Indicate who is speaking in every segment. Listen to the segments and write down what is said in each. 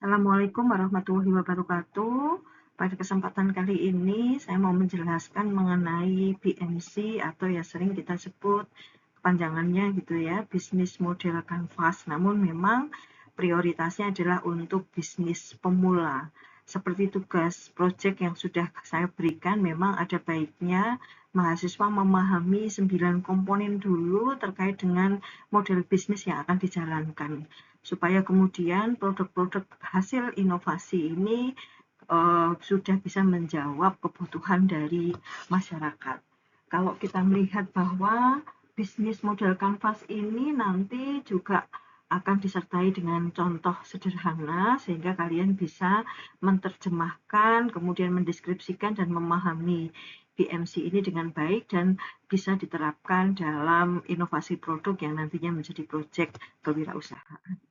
Speaker 1: Assalamualaikum warahmatullahi wabarakatuh. Pada kesempatan kali ini saya mau menjelaskan mengenai BMC atau ya sering kita sebut kepanjangannya gitu ya, bisnis model kanvas. Namun memang prioritasnya adalah untuk bisnis pemula. Seperti tugas proyek yang sudah saya berikan, memang ada baiknya mahasiswa memahami 9 komponen dulu terkait dengan model bisnis yang akan dijalankan, supaya kemudian produk-produk hasil inovasi ini sudah bisa menjawab kebutuhan dari masyarakat. Kalau kita melihat bahwa bisnis model kanvas ini nanti juga akan disertai dengan contoh sederhana sehingga kalian bisa menerjemahkan, kemudian mendeskripsikan dan memahami BMC ini dengan baik dan bisa diterapkan dalam inovasi produk yang nantinya menjadi proyek kewirausahaan.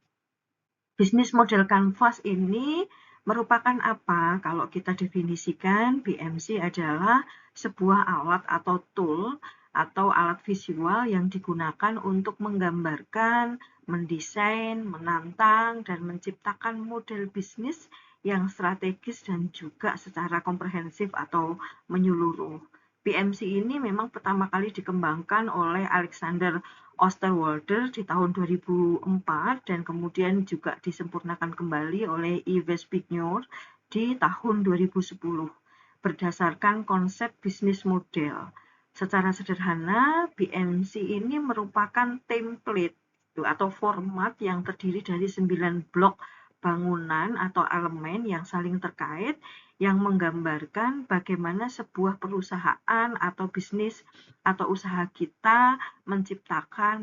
Speaker 1: Bisnis model kanvas ini merupakan apa? Kalau kita definisikan, BMC adalah sebuah alat atau tool atau alat visual yang digunakan untuk menggambarkan, mendesain, menantang, dan menciptakan model bisnis yang strategis dan juga secara komprehensif atau menyeluruh. BMC ini memang pertama kali dikembangkan oleh Alexander Osterwalder di tahun 2004 dan kemudian juga disempurnakan kembali oleh Yves Pigneur di tahun 2010 berdasarkan konsep bisnis model. Secara sederhana, BMC ini merupakan template atau format yang terdiri dari 9 blok bangunan atau elemen yang saling terkait yang menggambarkan bagaimana sebuah perusahaan atau bisnis atau usaha kita menciptakan,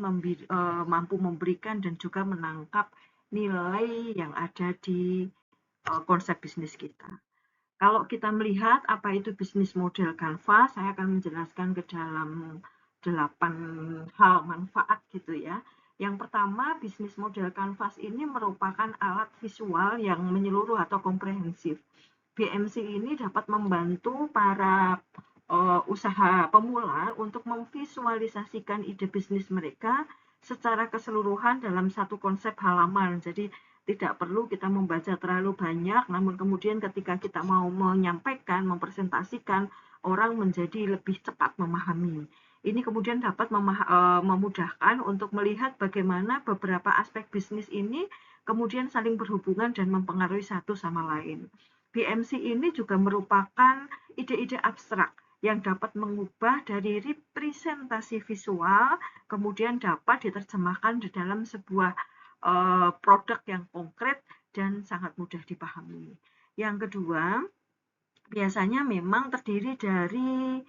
Speaker 1: mampu memberikan dan juga menangkap nilai yang ada di konsep bisnis kita. Kalau kita melihat apa itu bisnis model kanvas, saya akan menjelaskan ke dalam 8 hal manfaat gitu ya. Yang pertama, bisnis model kanvas ini merupakan alat visual yang menyeluruh atau komprehensif. BMC ini dapat membantu para usaha pemula untuk memvisualisasikan ide bisnis mereka secara keseluruhan dalam satu konsep halaman. Jadi tidak perlu kita membaca terlalu banyak, namun kemudian ketika kita mau menyampaikan, mempresentasikan, orang menjadi lebih cepat memahami. Ini kemudian dapat memudahkan untuk melihat bagaimana beberapa aspek bisnis ini kemudian saling berhubungan dan mempengaruhi satu sama lain. BMC ini juga merupakan ide-ide abstrak yang dapat mengubah dari representasi visual, kemudian dapat diterjemahkan di dalam sebuah produk yang konkret dan sangat mudah dipahami. Yang kedua, biasanya memang terdiri dari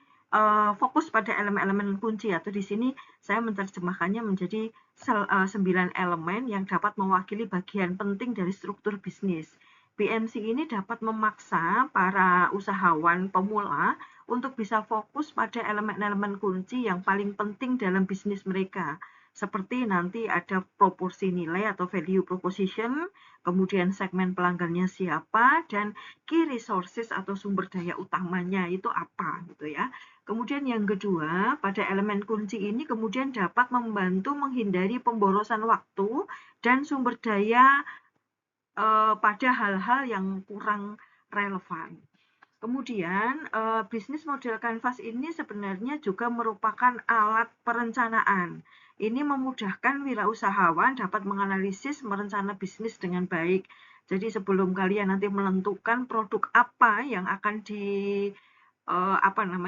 Speaker 1: fokus pada elemen-elemen kunci, atau di sini saya menerjemahkannya menjadi 9 elemen yang dapat mewakili bagian penting dari struktur bisnis. BMC ini dapat memaksa para usahawan pemula untuk bisa fokus pada elemen-elemen kunci yang paling penting dalam bisnis mereka. Seperti nanti ada proporsi nilai atau value proposition, kemudian segmen pelanggannya siapa, dan key resources atau sumber daya utamanya itu apa gitu ya. Kemudian yang kedua, pada elemen kunci ini kemudian dapat membantu menghindari pemborosan waktu dan sumber daya pada hal-hal yang kurang relevan. Kemudian, bisnis model kanvas ini sebenarnya juga merupakan alat perencanaan. Ini memudahkan wirausahawan dapat menganalisis merencana bisnis dengan baik. Jadi sebelum kalian nanti menentukan produk apa yang akan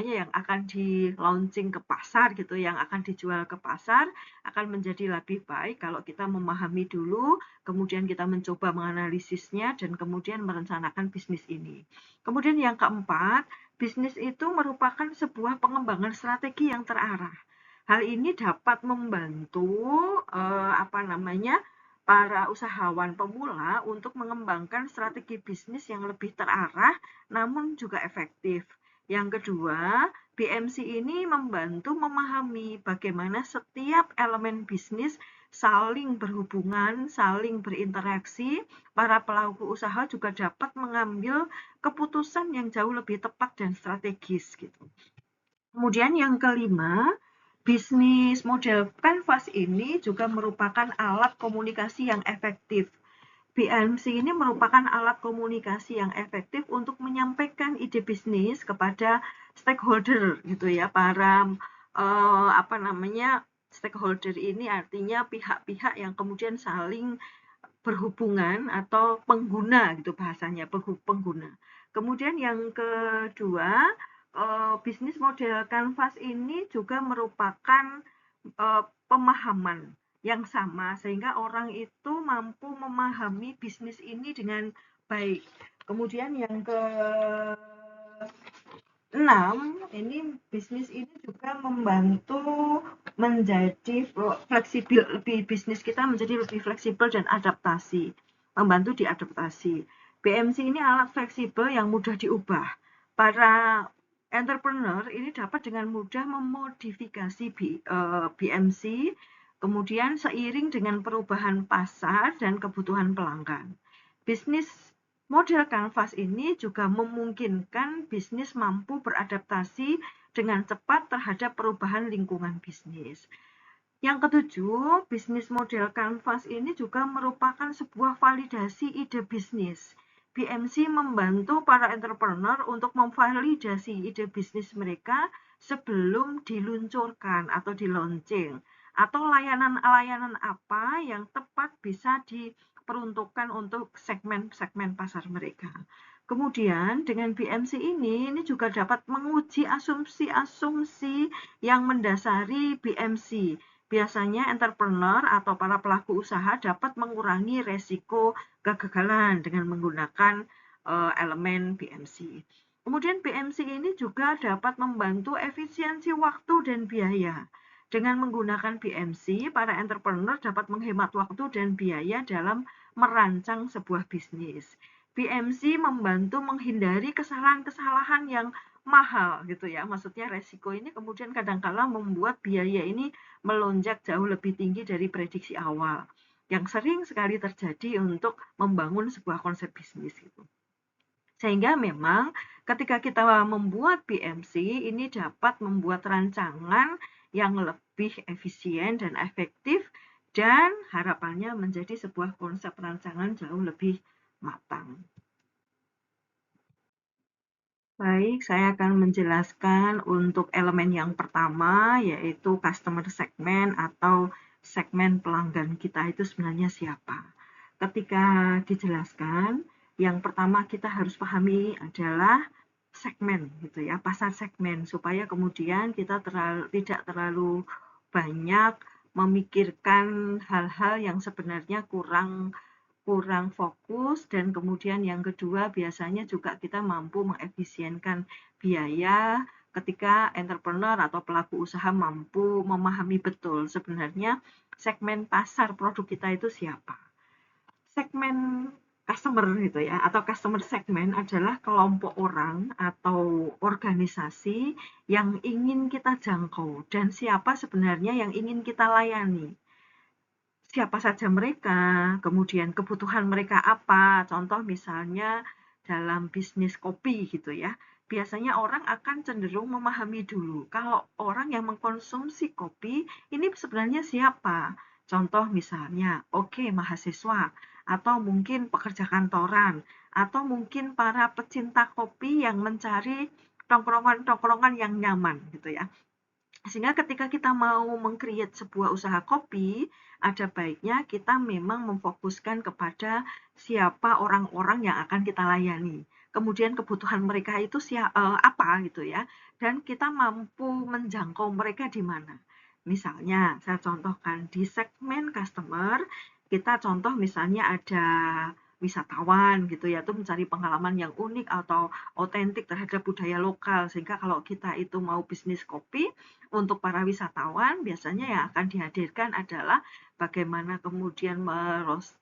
Speaker 1: yang akan di launching ke pasar gitu, yang akan dijual ke pasar, akan menjadi lebih baik kalau kita memahami dulu, kemudian kita mencoba menganalisisnya dan kemudian merencanakan bisnis ini. Kemudian yang keempat, bisnis itu merupakan sebuah pengembangan strategi yang terarah. Hal ini dapat membantu para usahawan pemula untuk mengembangkan strategi bisnis yang lebih terarah namun juga efektif. Yang kedua, BMC ini membantu memahami bagaimana setiap elemen bisnis saling berhubungan, saling berinteraksi. Para pelaku usaha juga dapat mengambil keputusan yang jauh lebih tepat dan strategis gitu. Kemudian yang kelima, bisnis model kanvas ini juga merupakan alat komunikasi yang efektif. BMC ini merupakan alat komunikasi yang efektif untuk menyampaikan ide bisnis kepada stakeholder gitu ya, para stakeholder ini artinya pihak-pihak yang kemudian saling berhubungan atau pengguna gitu bahasanya, pengguna. Kemudian yang kedua, bisnis model Canvas ini juga merupakan pemahaman yang sama sehingga orang itu mampu memahami bisnis ini dengan baik. Kemudian yang ke 6, ini bisnis ini juga membantu menjadi fleksibel, bisnis kita menjadi lebih fleksibel dan adaptasi, membantu diadaptasi. BMC ini alat fleksibel yang mudah diubah. Para entrepreneur ini dapat dengan mudah memodifikasi BMC, kemudian seiring dengan perubahan pasar dan kebutuhan pelanggan. Bisnis model Canvas ini juga memungkinkan bisnis mampu beradaptasi dengan cepat terhadap perubahan lingkungan bisnis. Yang ketujuh, bisnis model Canvas ini juga merupakan sebuah validasi ide bisnis. BMC membantu para entrepreneur untuk memvalidasi ide bisnis mereka sebelum diluncurkan atau di-launching, atau layanan-layanan apa yang tepat bisa diperuntukkan untuk segmen-segmen pasar mereka. Kemudian dengan BMC ini juga dapat menguji asumsi-asumsi yang mendasari BMC. Biasanya entrepreneur atau para pelaku usaha dapat mengurangi resiko kegagalan dengan menggunakan elemen BMC. Kemudian BMC ini juga dapat membantu efisiensi waktu dan biaya. Dengan menggunakan BMC, para entrepreneur dapat menghemat waktu dan biaya dalam merancang sebuah bisnis. BMC membantu menghindari kesalahan-kesalahan yang mahal gitu ya. Maksudnya resiko ini kemudian kadang-kala membuat biaya ini melonjak jauh lebih tinggi dari prediksi awal, yang sering sekali terjadi untuk membangun sebuah konsep bisnis gitu. Sehingga memang ketika kita membuat BMC ini dapat membuat rancangan yang lebih efisien dan efektif, dan harapannya menjadi sebuah konsep rancangan jauh lebih matang. Baik, saya akan menjelaskan untuk elemen yang pertama, yaitu customer segment atau segmen pelanggan kita itu sebenarnya siapa. Ketika dijelaskan, yang pertama kita harus pahami adalah segmen gitu ya, pasar segmen, supaya kemudian kita tidak terlalu banyak memikirkan hal-hal yang sebenarnya kurang kurang fokus, dan kemudian yang kedua biasanya juga kita mampu mengefisienkan biaya ketika entrepreneur atau pelaku usaha mampu memahami betul sebenarnya segmen pasar produk kita itu siapa. Segmen customer gitu ya, atau customer segment adalah kelompok orang atau organisasi yang ingin kita jangkau dan siapa sebenarnya yang ingin kita layani. Siapa saja mereka, kemudian kebutuhan mereka apa. Contoh misalnya dalam bisnis kopi gitu ya. Biasanya orang akan cenderung memahami dulu kalau orang yang mengkonsumsi kopi ini sebenarnya siapa. Contoh misalnya, oke, mahasiswa, atau mungkin pekerja kantoran, atau mungkin para pecinta kopi yang mencari tongkrongan-tongkrongan yang nyaman gitu ya. Sehingga ketika kita mau meng-create sebuah usaha kopi, ada baiknya kita memang memfokuskan kepada siapa orang-orang yang akan kita layani. Kemudian kebutuhan mereka itu apa gitu ya. Dan kita mampu menjangkau mereka di mana. Misalnya, saya contohkan di segmen customer, kita contoh misalnya ada wisatawan gitu ya, itu mencari pengalaman yang unik atau otentik terhadap budaya lokal. Sehingga kalau kita itu mau bisnis kopi, untuk para wisatawan biasanya yang akan dihadirkan adalah bagaimana kemudian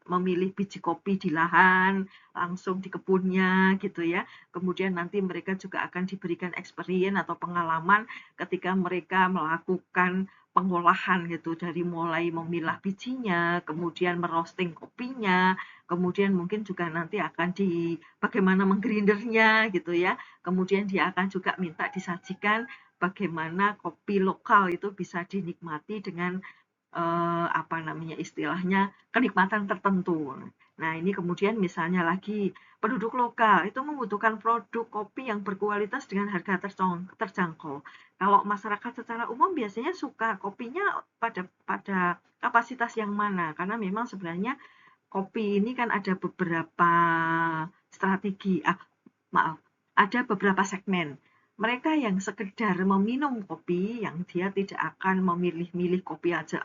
Speaker 1: memilih biji kopi di lahan, langsung di kebunnya gitu ya. Kemudian nanti mereka juga akan diberikan experience atau pengalaman ketika mereka melakukan pengolahan gitu, dari mulai memilah bijinya, kemudian merosting kopinya, kemudian mungkin juga nanti akan bagaimana menggrindernya gitu ya. Kemudian dia akan juga minta disajikan bagaimana kopi lokal itu bisa dinikmati dengan istilahnya kenikmatan tertentu. Nah, ini kemudian misalnya lagi penduduk lokal itu membutuhkan produk kopi yang berkualitas dengan harga terjangkau. Kalau masyarakat secara umum biasanya suka kopinya pada pada kapasitas yang mana? Karena memang sebenarnya kopi ini kan ada beberapa strategi, maaf, ada beberapa segmen. Mereka yang sekedar meminum kopi, yang dia tidak akan memilih-milih kopi aja,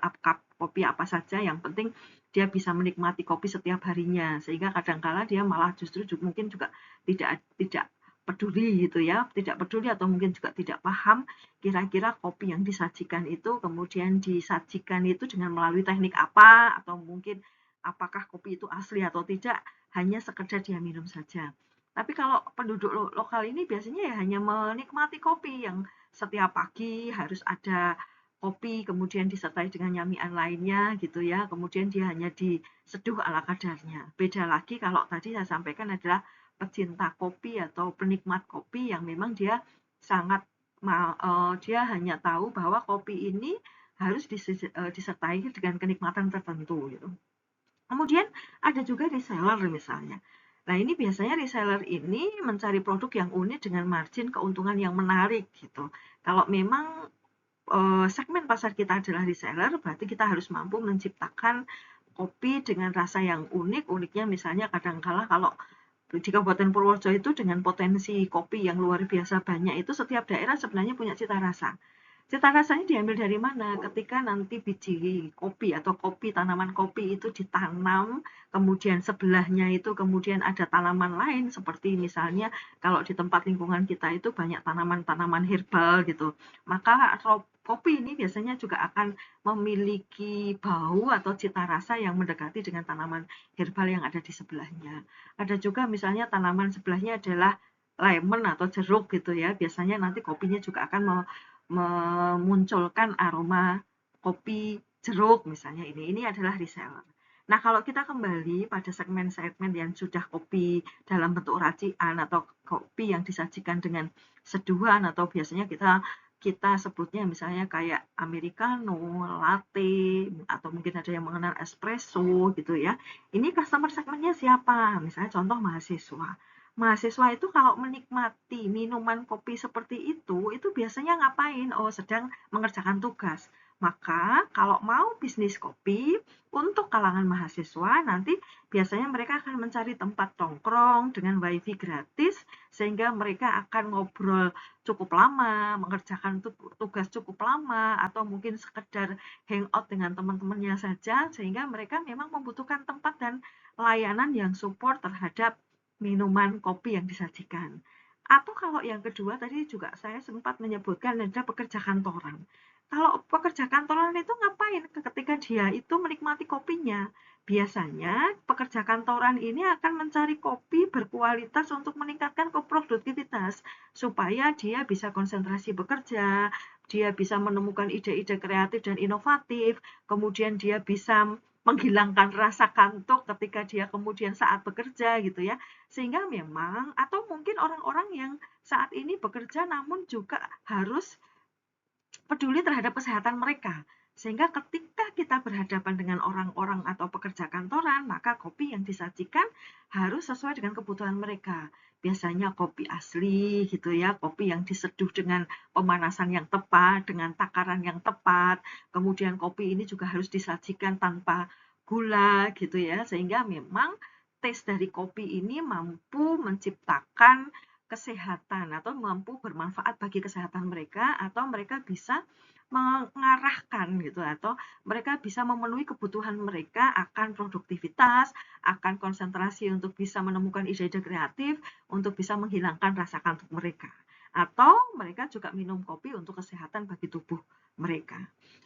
Speaker 1: kopi apa saja, yang penting dia bisa menikmati kopi setiap harinya, sehingga kadangkala dia malah justru mungkin juga tidak peduli gitu ya, tidak peduli atau mungkin juga tidak paham kira-kira kopi yang disajikan itu kemudian disajikan itu dengan melalui teknik apa, atau mungkin apakah kopi itu asli atau tidak, hanya sekedar dia minum saja. Tapi kalau penduduk lokal ini biasanya ya hanya menikmati kopi yang setiap pagi harus ada kopi, kemudian disertai dengan nyamian lainnya gitu ya. Kemudian dia hanya diseduh ala kadarnya. Beda lagi kalau tadi saya sampaikan adalah pecinta kopi atau penikmat kopi yang memang dia sangat dia hanya tahu bahwa kopi ini harus disertai dengan kenikmatan tertentu gitu. Kemudian ada juga reseller misalnya. Nah, ini biasanya reseller ini mencari produk yang unik dengan margin keuntungan yang menarik gitu. Kalau memang segmen pasar kita adalah reseller, berarti kita harus mampu menciptakan kopi dengan rasa yang unik. Uniknya misalnya kadangkala kalau di Kabupaten Purworejo itu dengan potensi kopi yang luar biasa banyak itu setiap daerah sebenarnya punya cita rasa. Cita rasanya diambil dari mana? Ketika nanti biji kopi atau tanaman kopi itu ditanam, kemudian sebelahnya itu kemudian ada tanaman lain, seperti misalnya kalau di tempat lingkungan kita itu banyak tanaman-tanaman herbal gitu. Maka kopi ini biasanya juga akan memiliki bau atau cita rasa yang mendekati dengan tanaman herbal yang ada di sebelahnya. Ada juga misalnya tanaman sebelahnya adalah lemon atau jeruk gitu ya. Biasanya nanti kopinya juga akan memunculkan aroma kopi jeruk misalnya ini. Ini adalah reseller. Nah, kalau kita kembali pada segmen-segmen yang sudah kopi dalam bentuk racian atau kopi yang disajikan dengan seduhan atau biasanya kita kita sebutnya misalnya kayak americano, latte, atau mungkin ada yang mengenal espresso gitu ya. Ini customer segmennya siapa? Misalnya contoh mahasiswa. Mahasiswa itu kalau menikmati minuman kopi seperti itu biasanya ngapain? Oh, sedang mengerjakan tugas. Maka kalau mau bisnis kopi untuk kalangan mahasiswa, nanti biasanya mereka akan mencari tempat tongkrong dengan wifi gratis, sehingga mereka akan ngobrol cukup lama, mengerjakan tugas cukup lama, atau mungkin sekedar hangout dengan teman-temannya saja, sehingga mereka memang membutuhkan tempat dan layanan yang support terhadap minuman kopi yang disajikan. Atau kalau yang kedua tadi juga saya sempat menyebutkan ada pekerja kantoran. Kalau pekerja kantoran itu ngapain ketika dia itu menikmati kopinya? Biasanya pekerja kantoran ini akan mencari kopi berkualitas untuk meningkatkan produktivitas supaya dia bisa konsentrasi bekerja, dia bisa menemukan ide-ide kreatif dan inovatif, kemudian dia bisa menghilangkan rasa kantuk ketika dia kemudian saat bekerja gitu ya. Sehingga memang atau mungkin orang-orang yang saat ini bekerja namun juga harus peduli terhadap kesehatan mereka. Sehingga ketika kita berhadapan dengan orang-orang atau pekerja kantoran, maka kopi yang disajikan harus sesuai dengan kebutuhan mereka. Biasanya kopi asli gitu ya, kopi yang diseduh dengan pemanasan yang tepat, dengan takaran yang tepat. Kemudian kopi ini juga harus disajikan tanpa gula gitu ya, sehingga memang taste dari kopi ini mampu menciptakan kesehatan atau mampu bermanfaat bagi kesehatan mereka atau mereka bisa mengarahkan gitu atau mereka bisa memenuhi kebutuhan mereka akan produktivitas, akan konsentrasi untuk bisa menemukan ide-ide kreatif, untuk bisa menghilangkan rasa kantuk mereka. Atau mereka juga minum kopi untuk kesehatan bagi tubuh mereka.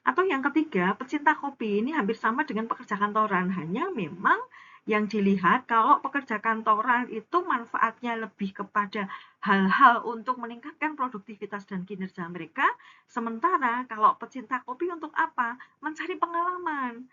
Speaker 1: Atau yang ketiga, pecinta kopi ini hampir sama dengan pekerja kantoran, hanya memang yang dilihat kalau pekerja kantoran itu manfaatnya lebih kepada hal-hal untuk meningkatkan produktivitas dan kinerja mereka, sementara kalau pecinta kopi untuk apa? Mencari pengalaman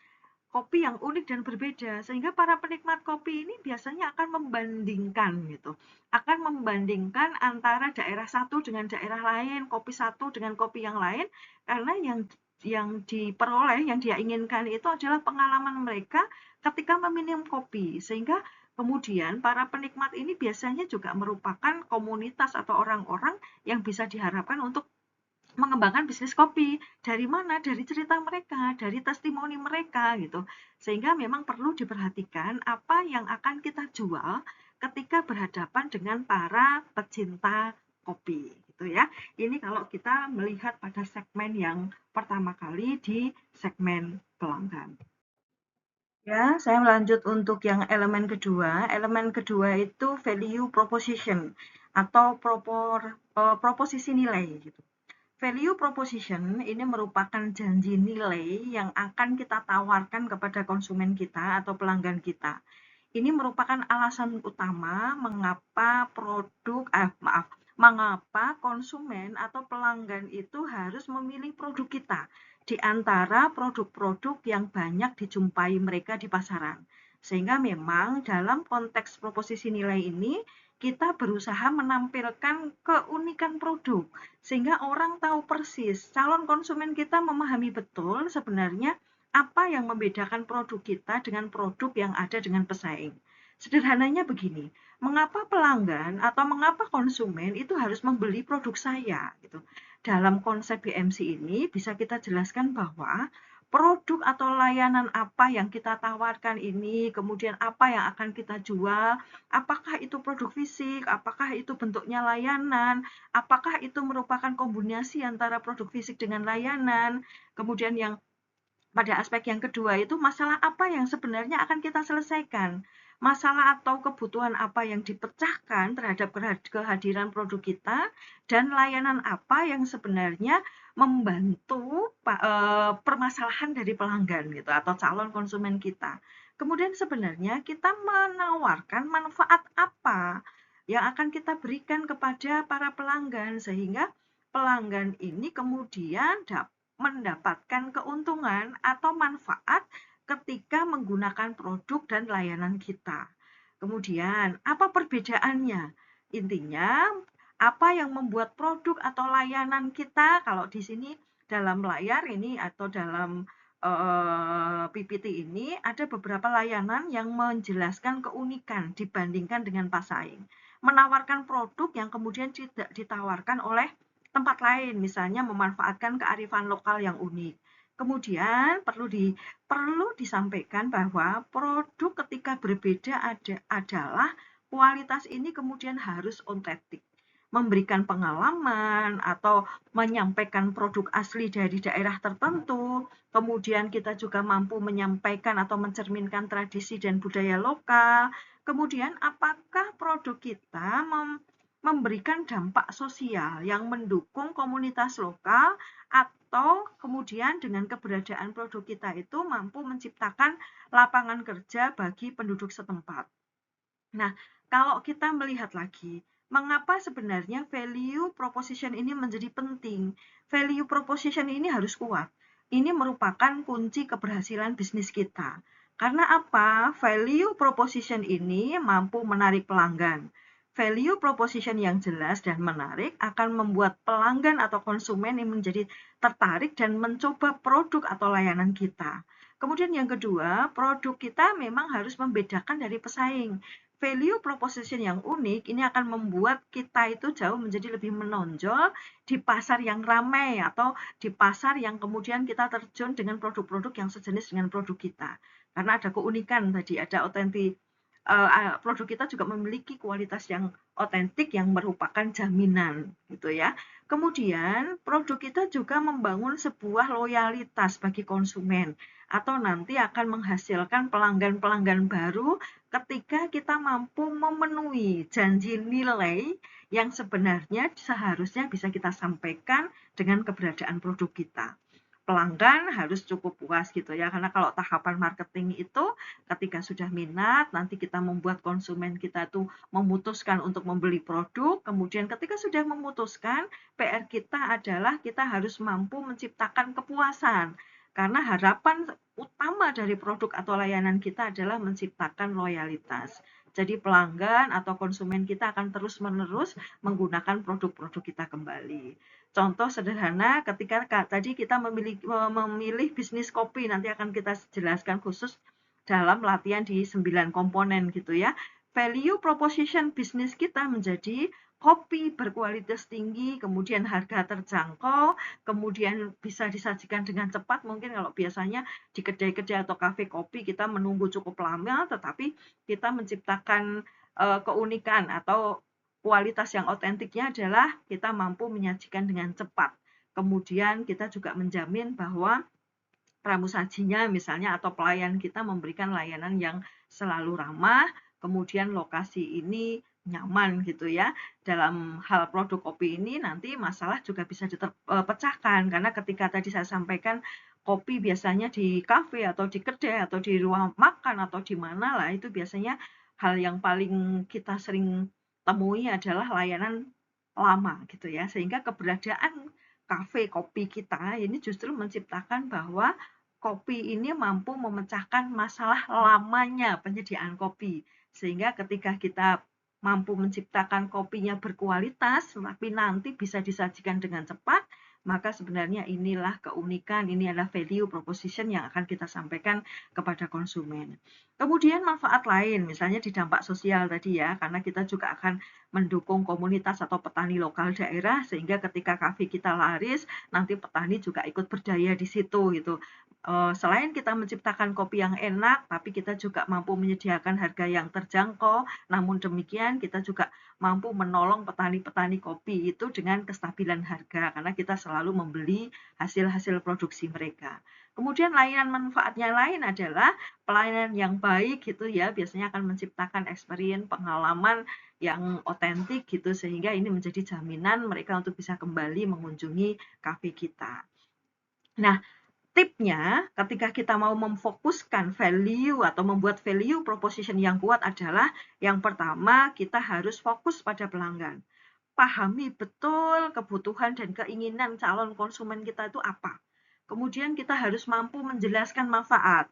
Speaker 1: kopi yang unik dan berbeda, sehingga para penikmat kopi ini biasanya akan membandingkan gitu, akan membandingkan antara daerah satu dengan daerah lain, kopi satu dengan kopi yang lain, karena yang diperoleh, yang dia inginkan itu adalah pengalaman mereka ketika meminum kopi, sehingga kemudian para penikmat ini biasanya juga merupakan komunitas atau orang-orang yang bisa diharapkan untuk mengembangkan bisnis kopi. Dari mana? Dari cerita mereka, dari testimoni mereka gitu. Sehingga memang perlu diperhatikan apa yang akan kita jual ketika berhadapan dengan para pecinta kopi gitu ya. Ini kalau kita melihat pada segmen yang pertama kali di segmen pelanggan. Ya, saya melanjut untuk yang elemen kedua. Elemen kedua itu value proposition atau proposisi nilai gitu. Value proposition ini merupakan janji nilai yang akan kita tawarkan kepada konsumen kita atau pelanggan kita. Ini merupakan alasan utama mengapa konsumen atau pelanggan itu harus memilih produk kita di antara produk-produk yang banyak dijumpai mereka di pasaran. Sehingga memang dalam konteks proposisi nilai ini kita berusaha menampilkan keunikan produk sehingga orang tahu persis, calon konsumen kita memahami betul sebenarnya apa yang membedakan produk kita dengan produk yang ada dengan pesaing. Sederhananya begini, mengapa pelanggan atau mengapa konsumen itu harus membeli produk saya gitu. Dalam konsep BMC ini bisa kita jelaskan bahwa produk atau layanan apa yang kita tawarkan ini, kemudian apa yang akan kita jual, apakah itu produk fisik, apakah itu bentuknya layanan, apakah itu merupakan kombinasi antara produk fisik dengan layanan, kemudian yang pada aspek yang kedua itu masalah apa yang sebenarnya akan kita selesaikan. Masalah atau kebutuhan apa yang dipecahkan terhadap kehadiran produk kita dan layanan apa yang sebenarnya membantu permasalahan dari pelanggan gitu atau calon konsumen kita. Kemudian sebenarnya kita menawarkan manfaat apa yang akan kita berikan kepada para pelanggan sehingga pelanggan ini kemudian dapat mendapatkan keuntungan atau manfaat ketika menggunakan produk dan layanan kita. Kemudian, apa perbedaannya? Intinya, apa yang membuat produk atau layanan kita, kalau di sini dalam layar ini atau dalam PPT ini, ada beberapa layanan yang menjelaskan keunikan dibandingkan dengan pesaing. Menawarkan produk yang kemudian tidak ditawarkan oleh tempat lain, misalnya memanfaatkan kearifan lokal yang unik. Kemudian perlu disampaikan bahwa produk ketika berbeda adalah kualitas ini kemudian harus otentik, memberikan pengalaman atau menyampaikan produk asli dari daerah tertentu. Kemudian kita juga mampu menyampaikan atau mencerminkan tradisi dan budaya lokal. Kemudian apakah produk kita memberikan dampak sosial yang mendukung komunitas lokal atau kemudian dengan keberadaan produk kita itu mampu menciptakan lapangan kerja bagi penduduk setempat. Nah, kalau kita melihat lagi, mengapa sebenarnya value proposition ini menjadi penting? Value proposition ini harus kuat. Ini merupakan kunci keberhasilan bisnis kita. Karena apa? Value proposition ini mampu menarik pelanggan. Value proposition yang jelas dan menarik akan membuat pelanggan atau konsumen yang menjadi tertarik dan mencoba produk atau layanan kita. Kemudian yang kedua, produk kita memang harus membedakan dari pesaing. Value proposition yang unik ini akan membuat kita itu jauh menjadi lebih menonjol di pasar yang ramai atau di pasar yang kemudian kita terjun dengan produk-produk yang sejenis dengan produk kita. Karena ada keunikan tadi, ada otentik. Produk kita juga memiliki kualitas yang otentik yang merupakan jaminan gitu ya. Kemudian produk kita juga membangun sebuah loyalitas bagi konsumen atau nanti akan menghasilkan pelanggan-pelanggan baru ketika kita mampu memenuhi janji nilai yang sebenarnya seharusnya bisa kita sampaikan dengan keberadaan produk kita. Pelanggan harus cukup puas gitu ya, karena kalau tahapan marketing itu ketika sudah minat, nanti kita membuat konsumen kita tuh memutuskan untuk membeli produk, kemudian ketika sudah memutuskan, PR kita adalah kita harus mampu menciptakan kepuasan, karena harapan utama dari produk atau layanan kita adalah menciptakan loyalitas. Jadi pelanggan atau konsumen kita akan terus-menerus menggunakan produk-produk kita kembali. Contoh sederhana ketika tadi kita memilih bisnis kopi, nanti akan kita jelaskan khusus dalam latihan di 9 komponen gitu ya. Value proposition bisnis kita menjadi kopi berkualitas tinggi, kemudian harga terjangkau, kemudian bisa disajikan dengan cepat. Mungkin kalau biasanya di kedai-kedai atau kafe kopi kita menunggu cukup lama, tetapi kita menciptakan keunikan atau kualitas yang otentiknya adalah kita mampu menyajikan dengan cepat. Kemudian kita juga menjamin bahwa pramusajinya misalnya atau pelayan kita memberikan layanan yang selalu ramah, kemudian lokasi ini nyaman gitu ya. Dalam hal produk kopi ini nanti masalah juga bisa dipecahkan karena ketika tadi saya sampaikan kopi biasanya di kafe atau di kedai atau di ruang makan atau di mana lah itu biasanya hal yang paling kita sering temui adalah layanan lama gitu ya. Sehingga keberadaan kafe kopi kita ini justru menciptakan bahwa kopi ini mampu memecahkan masalah lamanya penyediaan kopi. Sehingga ketika kita mampu menciptakan kopinya berkualitas, tapi nanti bisa disajikan dengan cepat, maka sebenarnya inilah keunikan, ini adalah value proposition yang akan kita sampaikan kepada konsumen. Kemudian manfaat lain, misalnya di dampak sosial tadi ya, karena kita juga akan mendukung komunitas atau petani lokal daerah, sehingga ketika kafe kita laris, nanti petani juga ikut berdaya di situ gitu. Selain kita menciptakan kopi yang enak, tapi kita juga mampu menyediakan harga yang terjangkau. Namun demikian, kita juga mampu menolong petani-petani kopi itu dengan kestabilan harga, karena kita selalu membeli hasil-hasil produksi mereka. Kemudian layanan manfaatnya lain adalah pelayanan yang baik gitu ya, biasanya akan menciptakan experience, pengalaman yang otentik gitu, sehingga ini menjadi jaminan mereka untuk bisa kembali mengunjungi kafe kita. Nah, tipnya ketika kita mau memfokuskan value atau membuat value proposition yang kuat adalah yang pertama kita harus fokus pada pelanggan. Pahami betul kebutuhan dan keinginan calon konsumen kita itu apa. Kemudian kita harus mampu menjelaskan manfaat.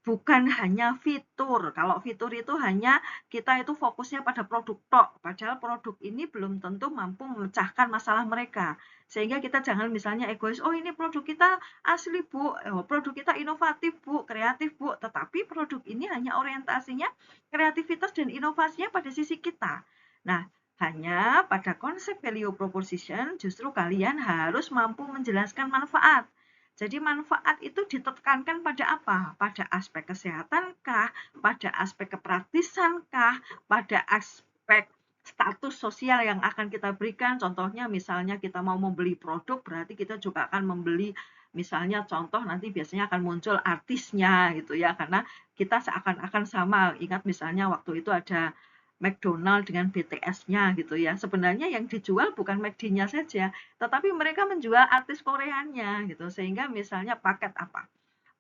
Speaker 1: Bukan hanya fitur. Kalau fitur itu hanya kita itu fokusnya pada produk tok, padahal produk ini belum tentu mampu memecahkan masalah mereka. Sehingga kita jangan misalnya egois, oh ini produk kita asli Bu, produk kita inovatif Bu, kreatif Bu, tetapi produk ini hanya orientasinya kreativitas dan inovasinya pada sisi kita. Nah, hanya pada konsep value proposition justru kalian harus mampu menjelaskan manfaat. Jadi manfaat itu ditekankan pada apa? Pada aspek kesehatan kah? Pada aspek kepraktisan kah? Pada aspek status sosial yang akan kita berikan. Contohnya misalnya kita mau membeli produk, berarti kita juga akan membeli misalnya contoh nanti biasanya akan muncul artisnya gitu ya. Karena kita seakan-akan sama. Ingat misalnya waktu itu ada McDonald dengan BTS-nya gitu ya. Sebenarnya yang dijual bukan McD-nya saja, tetapi mereka menjual artis Koreanya gitu. Sehingga misalnya paket apa?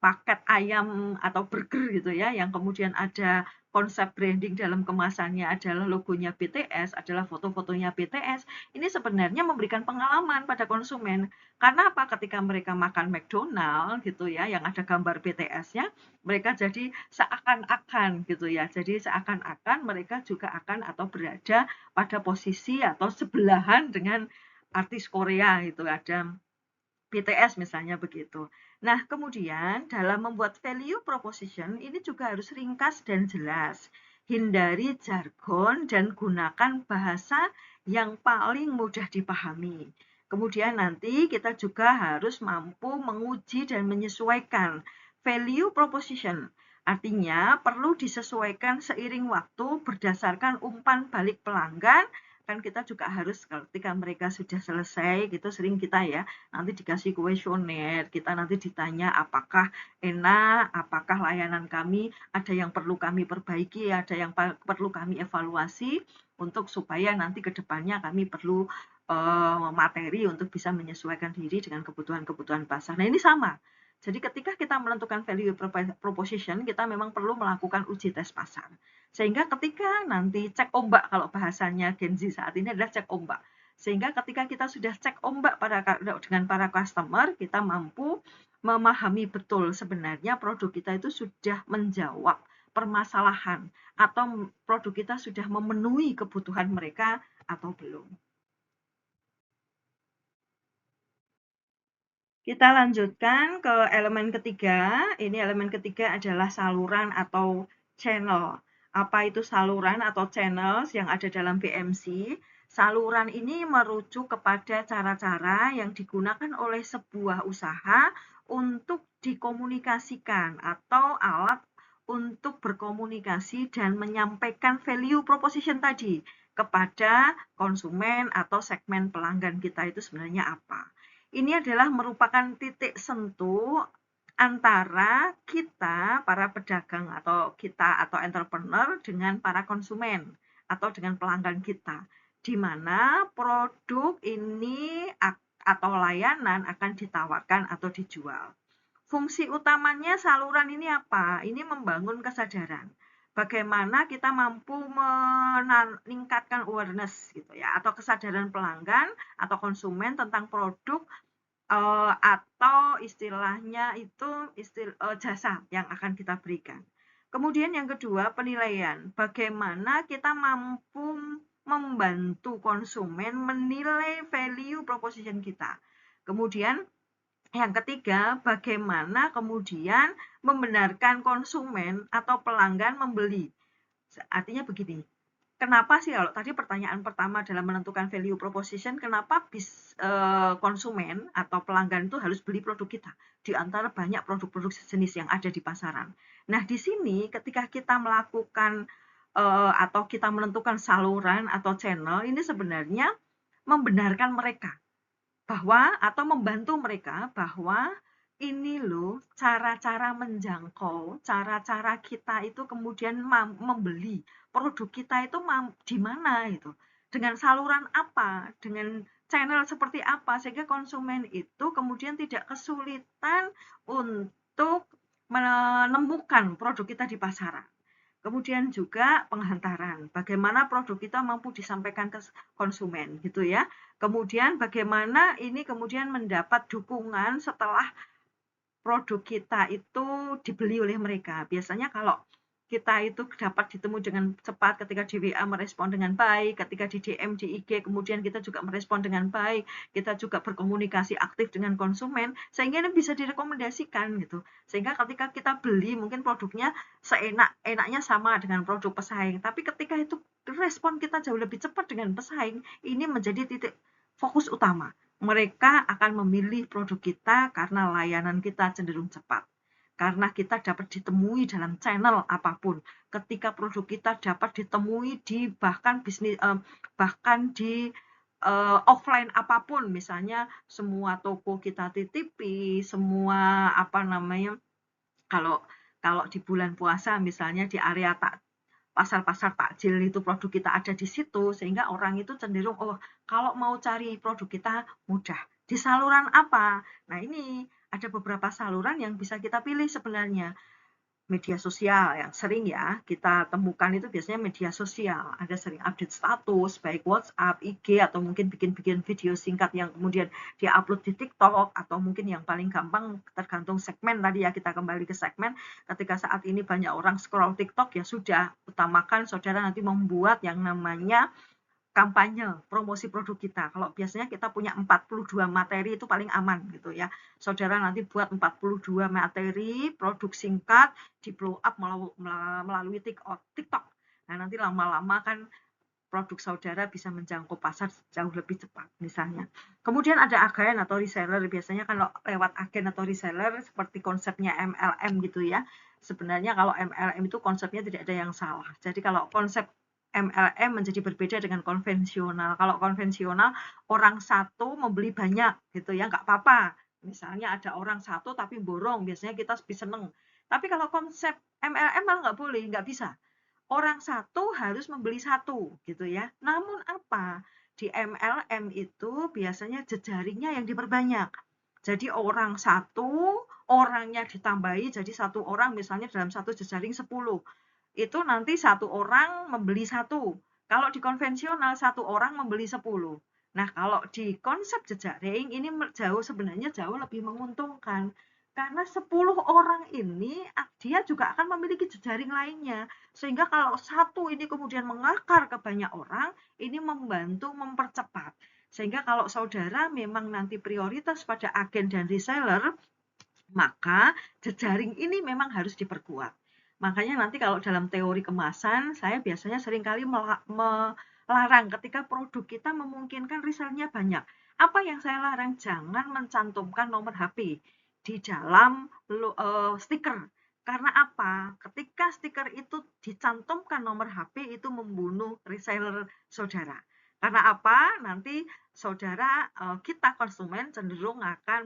Speaker 1: Paket ayam atau burger gitu ya, yang kemudian ada konsep branding dalam kemasannya adalah logonya BTS, adalah foto-fotonya BTS, ini sebenarnya memberikan pengalaman pada konsumen. Karena apa? Ketika mereka makan McDonald gitu ya, yang ada gambar BTS-nya, mereka jadi seakan-akan gitu ya. Jadi seakan-akan mereka juga akan atau berada pada posisi atau sebelahan dengan artis Korea gitu. Ada BTS misalnya begitu. Nah, kemudian dalam membuat value proposition ini juga harus ringkas dan jelas. Hindari jargon dan gunakan bahasa yang paling mudah dipahami. Kemudian nanti kita juga harus mampu menguji dan menyesuaikan value proposition. Artinya perlu disesuaikan seiring waktu berdasarkan umpan balik pelanggan. Kan kita juga harus ketika mereka sudah selesai gitu, sering kita ya nanti dikasih kuesioner, kita nanti ditanya apakah enak, apakah layanan kami ada yang perlu kami perbaiki, ada yang perlu kami evaluasi untuk supaya nanti ke depannya kami perlu materi untuk bisa menyesuaikan diri dengan kebutuhan-kebutuhan pasar. Nah, ini sama. Jadi ketika kita menentukan value proposition, kita memang perlu melakukan uji tes pasar. Sehingga ketika nanti cek ombak, kalau bahasanya Gen Z saat ini adalah cek ombak. Sehingga ketika kita sudah cek ombak dengan para customer, kita mampu memahami betul sebenarnya produk kita itu sudah menjawab permasalahan atau produk kita sudah memenuhi kebutuhan mereka atau belum. Kita lanjutkan ke elemen ketiga. Ini elemen ketiga adalah saluran atau channel. Apa itu saluran atau channels yang ada dalam BMC? Saluran ini merujuk kepada cara-cara yang digunakan oleh sebuah usaha untuk dikomunikasikan atau alat untuk berkomunikasi dan menyampaikan value proposition tadi kepada konsumen atau segmen pelanggan kita itu sebenarnya apa. Ini adalah merupakan titik sentuh antara kita, para pedagang atau kita atau entrepreneur dengan para konsumen atau dengan pelanggan kita, di mana produk ini atau layanan akan ditawarkan atau dijual. Fungsi utamanya saluran ini apa? Ini membangun kesadaran. Bagaimana kita mampu meningkatkan awareness gitu ya, atau kesadaran pelanggan atau konsumen tentang produk atau istilahnya itu jasa yang akan kita berikan. Kemudian yang kedua, penilaian. Bagaimana kita mampu membantu konsumen menilai value proposition kita. Kemudian yang ketiga, bagaimana kemudian membenarkan konsumen atau pelanggan membeli. Artinya begini, kenapa sih kalau tadi pertanyaan pertama dalam menentukan value proposition, kenapa konsumen atau pelanggan itu harus beli produk kita di antara banyak produk-produk sejenis yang ada di pasaran. Nah, di sini ketika kita melakukan atau kita menentukan saluran atau channel, ini sebenarnya membenarkan mereka bahwa atau membantu mereka bahwa ini loh cara-cara menjangkau, cara-cara kita itu kemudian membeli produk kita itu di mana itu, dengan saluran apa, dengan channel seperti apa, sehingga konsumen itu kemudian tidak kesulitan untuk menemukan produk kita di pasaran. Kemudian juga penghantaran, bagaimana produk kita mampu disampaikan ke konsumen gitu ya. Kemudian bagaimana ini kemudian mendapat dukungan setelah produk kita itu dibeli oleh mereka. Biasanya kalau kita itu dapat ditemu dengan cepat ketika di WA merespon dengan baik, ketika di DM, di IG, kemudian kita juga merespon dengan baik, kita juga berkomunikasi aktif dengan konsumen, sehingga ini bisa direkomendasikan gitu. Sehingga ketika kita beli, mungkin produknya seenak-enaknya sama dengan produk pesaing, tapi ketika itu respon kita jauh lebih cepat dengan pesaing, ini menjadi titik fokus utama. Mereka akan memilih produk kita karena layanan kita cenderung cepat. Karena kita dapat ditemui dalam channel apapun. Ketika produk kita dapat ditemui di bahkan di offline apapun, misalnya semua toko kita titipi, semua apa namanya, kalau kalau di bulan puasa misalnya di area pasar-pasar takjil itu produk kita ada di situ, sehingga orang itu cenderung, oh kalau mau cari produk kita mudah. Di saluran apa? Nah ini ada beberapa saluran yang bisa kita pilih sebenarnya. Media sosial yang sering ya kita temukan itu biasanya media sosial. Ada sering update status, baik WhatsApp, IG, atau mungkin bikin-bikin video singkat yang kemudian dia upload di TikTok, atau mungkin yang paling gampang tergantung segmen tadi ya, kita kembali ke segmen. Ketika saat ini banyak orang scroll TikTok, ya sudah, utamakan saudara nanti membuat yang namanya kampanye promosi produk kita. Kalau biasanya kita punya 42 materi itu paling aman gitu ya. Saudara nanti buat 42 materi produk singkat di blow up melalui TikTok. Nah, nanti lama-lama kan produk saudara bisa menjangkau pasar jauh lebih cepat misalnya. Kemudian ada agen atau reseller, biasanya kalau lewat agen atau reseller seperti konsepnya MLM gitu ya. Sebenarnya kalau MLM itu konsepnya tidak ada yang salah. Jadi kalau konsep MLM menjadi berbeda dengan konvensional. Kalau konvensional orang satu membeli banyak gitu ya, nggak apa-apa. Misalnya ada orang satu tapi borong, biasanya kita lebih seneng. Tapi kalau konsep MLM malah nggak boleh, nggak bisa. Orang satu harus membeli satu gitu ya. Namun apa? Di MLM itu biasanya jejaringnya yang diperbanyak. Jadi orang satu, orangnya ditambahi jadi satu orang, misalnya dalam satu jejaring 10. Itu nanti satu orang membeli satu. Kalau di konvensional satu orang membeli 10. Nah, kalau di konsep jejaring ini sebenarnya jauh lebih menguntungkan. Karena 10 orang ini dia juga akan memiliki jejaring lainnya. Sehingga kalau satu ini kemudian mengakar ke banyak orang, ini membantu mempercepat. Sehingga kalau saudara memang nanti prioritas pada agen dan reseller, maka jejaring ini memang harus diperkuat. Makanya nanti kalau dalam teori kemasan, saya biasanya seringkali melarang ketika produk kita memungkinkan resellernya banyak. Apa yang saya larang? Jangan mencantumkan nomor HP di dalam stiker. Karena apa? Ketika stiker itu dicantumkan nomor HP, itu membunuh reseller saudara. Karena apa? Nanti saudara, kita konsumen cenderung akan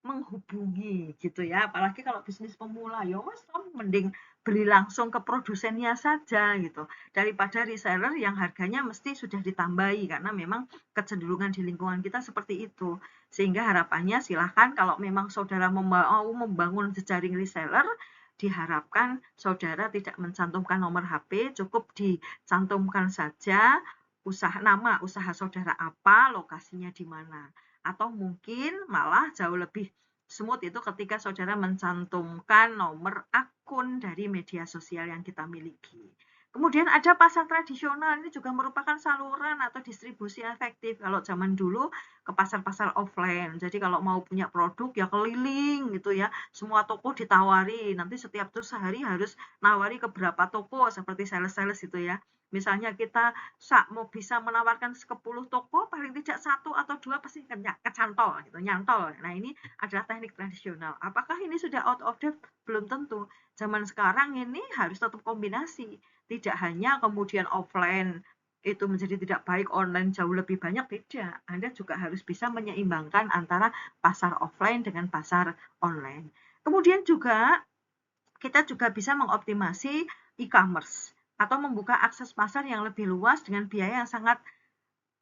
Speaker 1: menghubungi gitu ya, apalagi kalau bisnis pemula, ya wes kamu mending beli langsung ke produsennya saja gitu, daripada reseller yang harganya mesti sudah ditambahi, karena memang kecenderungan di lingkungan kita seperti itu. Sehingga harapannya silahkan kalau memang saudara mau membangun jejaring reseller, diharapkan saudara tidak mencantumkan nomor HP, cukup dicantumkan saja nama usaha saudara apa, lokasinya di mana. Atau mungkin malah jauh lebih smooth itu ketika saudara mencantumkan nomor akun dari media sosial yang kita miliki. Kemudian ada pasar tradisional, ini juga merupakan saluran atau distribusi efektif. Kalau zaman dulu ke pasar-pasar offline, jadi kalau mau punya produk ya keliling gitu ya, semua toko ditawari, nanti setiap tuh sehari harus nawari ke berapa toko seperti sales-sales itu ya. Misalnya kita mau bisa menawarkan 10 toko, paling tidak 1 atau 2 pasti kecantol gitu, nyantol. Nah, ini adalah teknik tradisional. Apakah ini sudah out of date? Belum tentu. Zaman sekarang ini harus tetap kombinasi. Tidak hanya kemudian offline itu menjadi tidak baik, online jauh lebih banyak, tidak. Anda juga harus bisa menyeimbangkan antara pasar offline dengan pasar online. Kemudian juga kita juga bisa mengoptimasi e-commerce atau membuka akses pasar yang lebih luas dengan biaya yang sangat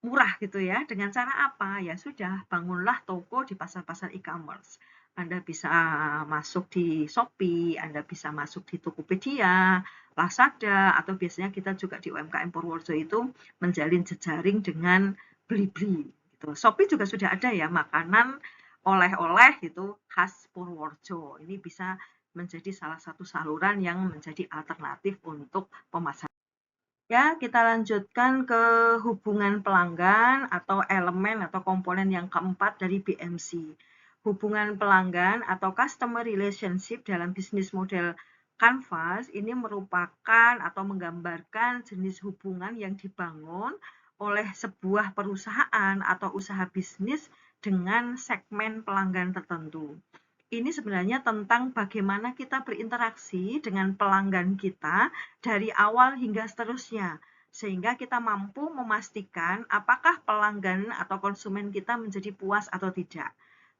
Speaker 1: murah gitu ya. Dengan cara apa? Ya sudah, bangunlah toko di pasar-pasar e-commerce. Anda bisa masuk di Shopee, Anda bisa masuk di Tokopedia, Lazada, atau biasanya kita juga di UMKM Purworejo itu menjalin jejaring dengan Blibli. Gitu. Shopee juga sudah ada ya, makanan oleh-oleh gitu khas Purworejo. Ini bisa menjadi salah satu saluran yang menjadi alternatif untuk pemasaran. Ya, kita lanjutkan ke hubungan pelanggan atau elemen atau komponen yang keempat dari BMC. Hubungan pelanggan atau customer relationship dalam bisnis model Canvas ini merupakan atau menggambarkan jenis hubungan yang dibangun oleh sebuah perusahaan atau usaha bisnis dengan segmen pelanggan tertentu. Ini sebenarnya tentang bagaimana kita berinteraksi dengan pelanggan kita dari awal hingga seterusnya, sehingga kita mampu memastikan apakah pelanggan atau konsumen kita menjadi puas atau tidak.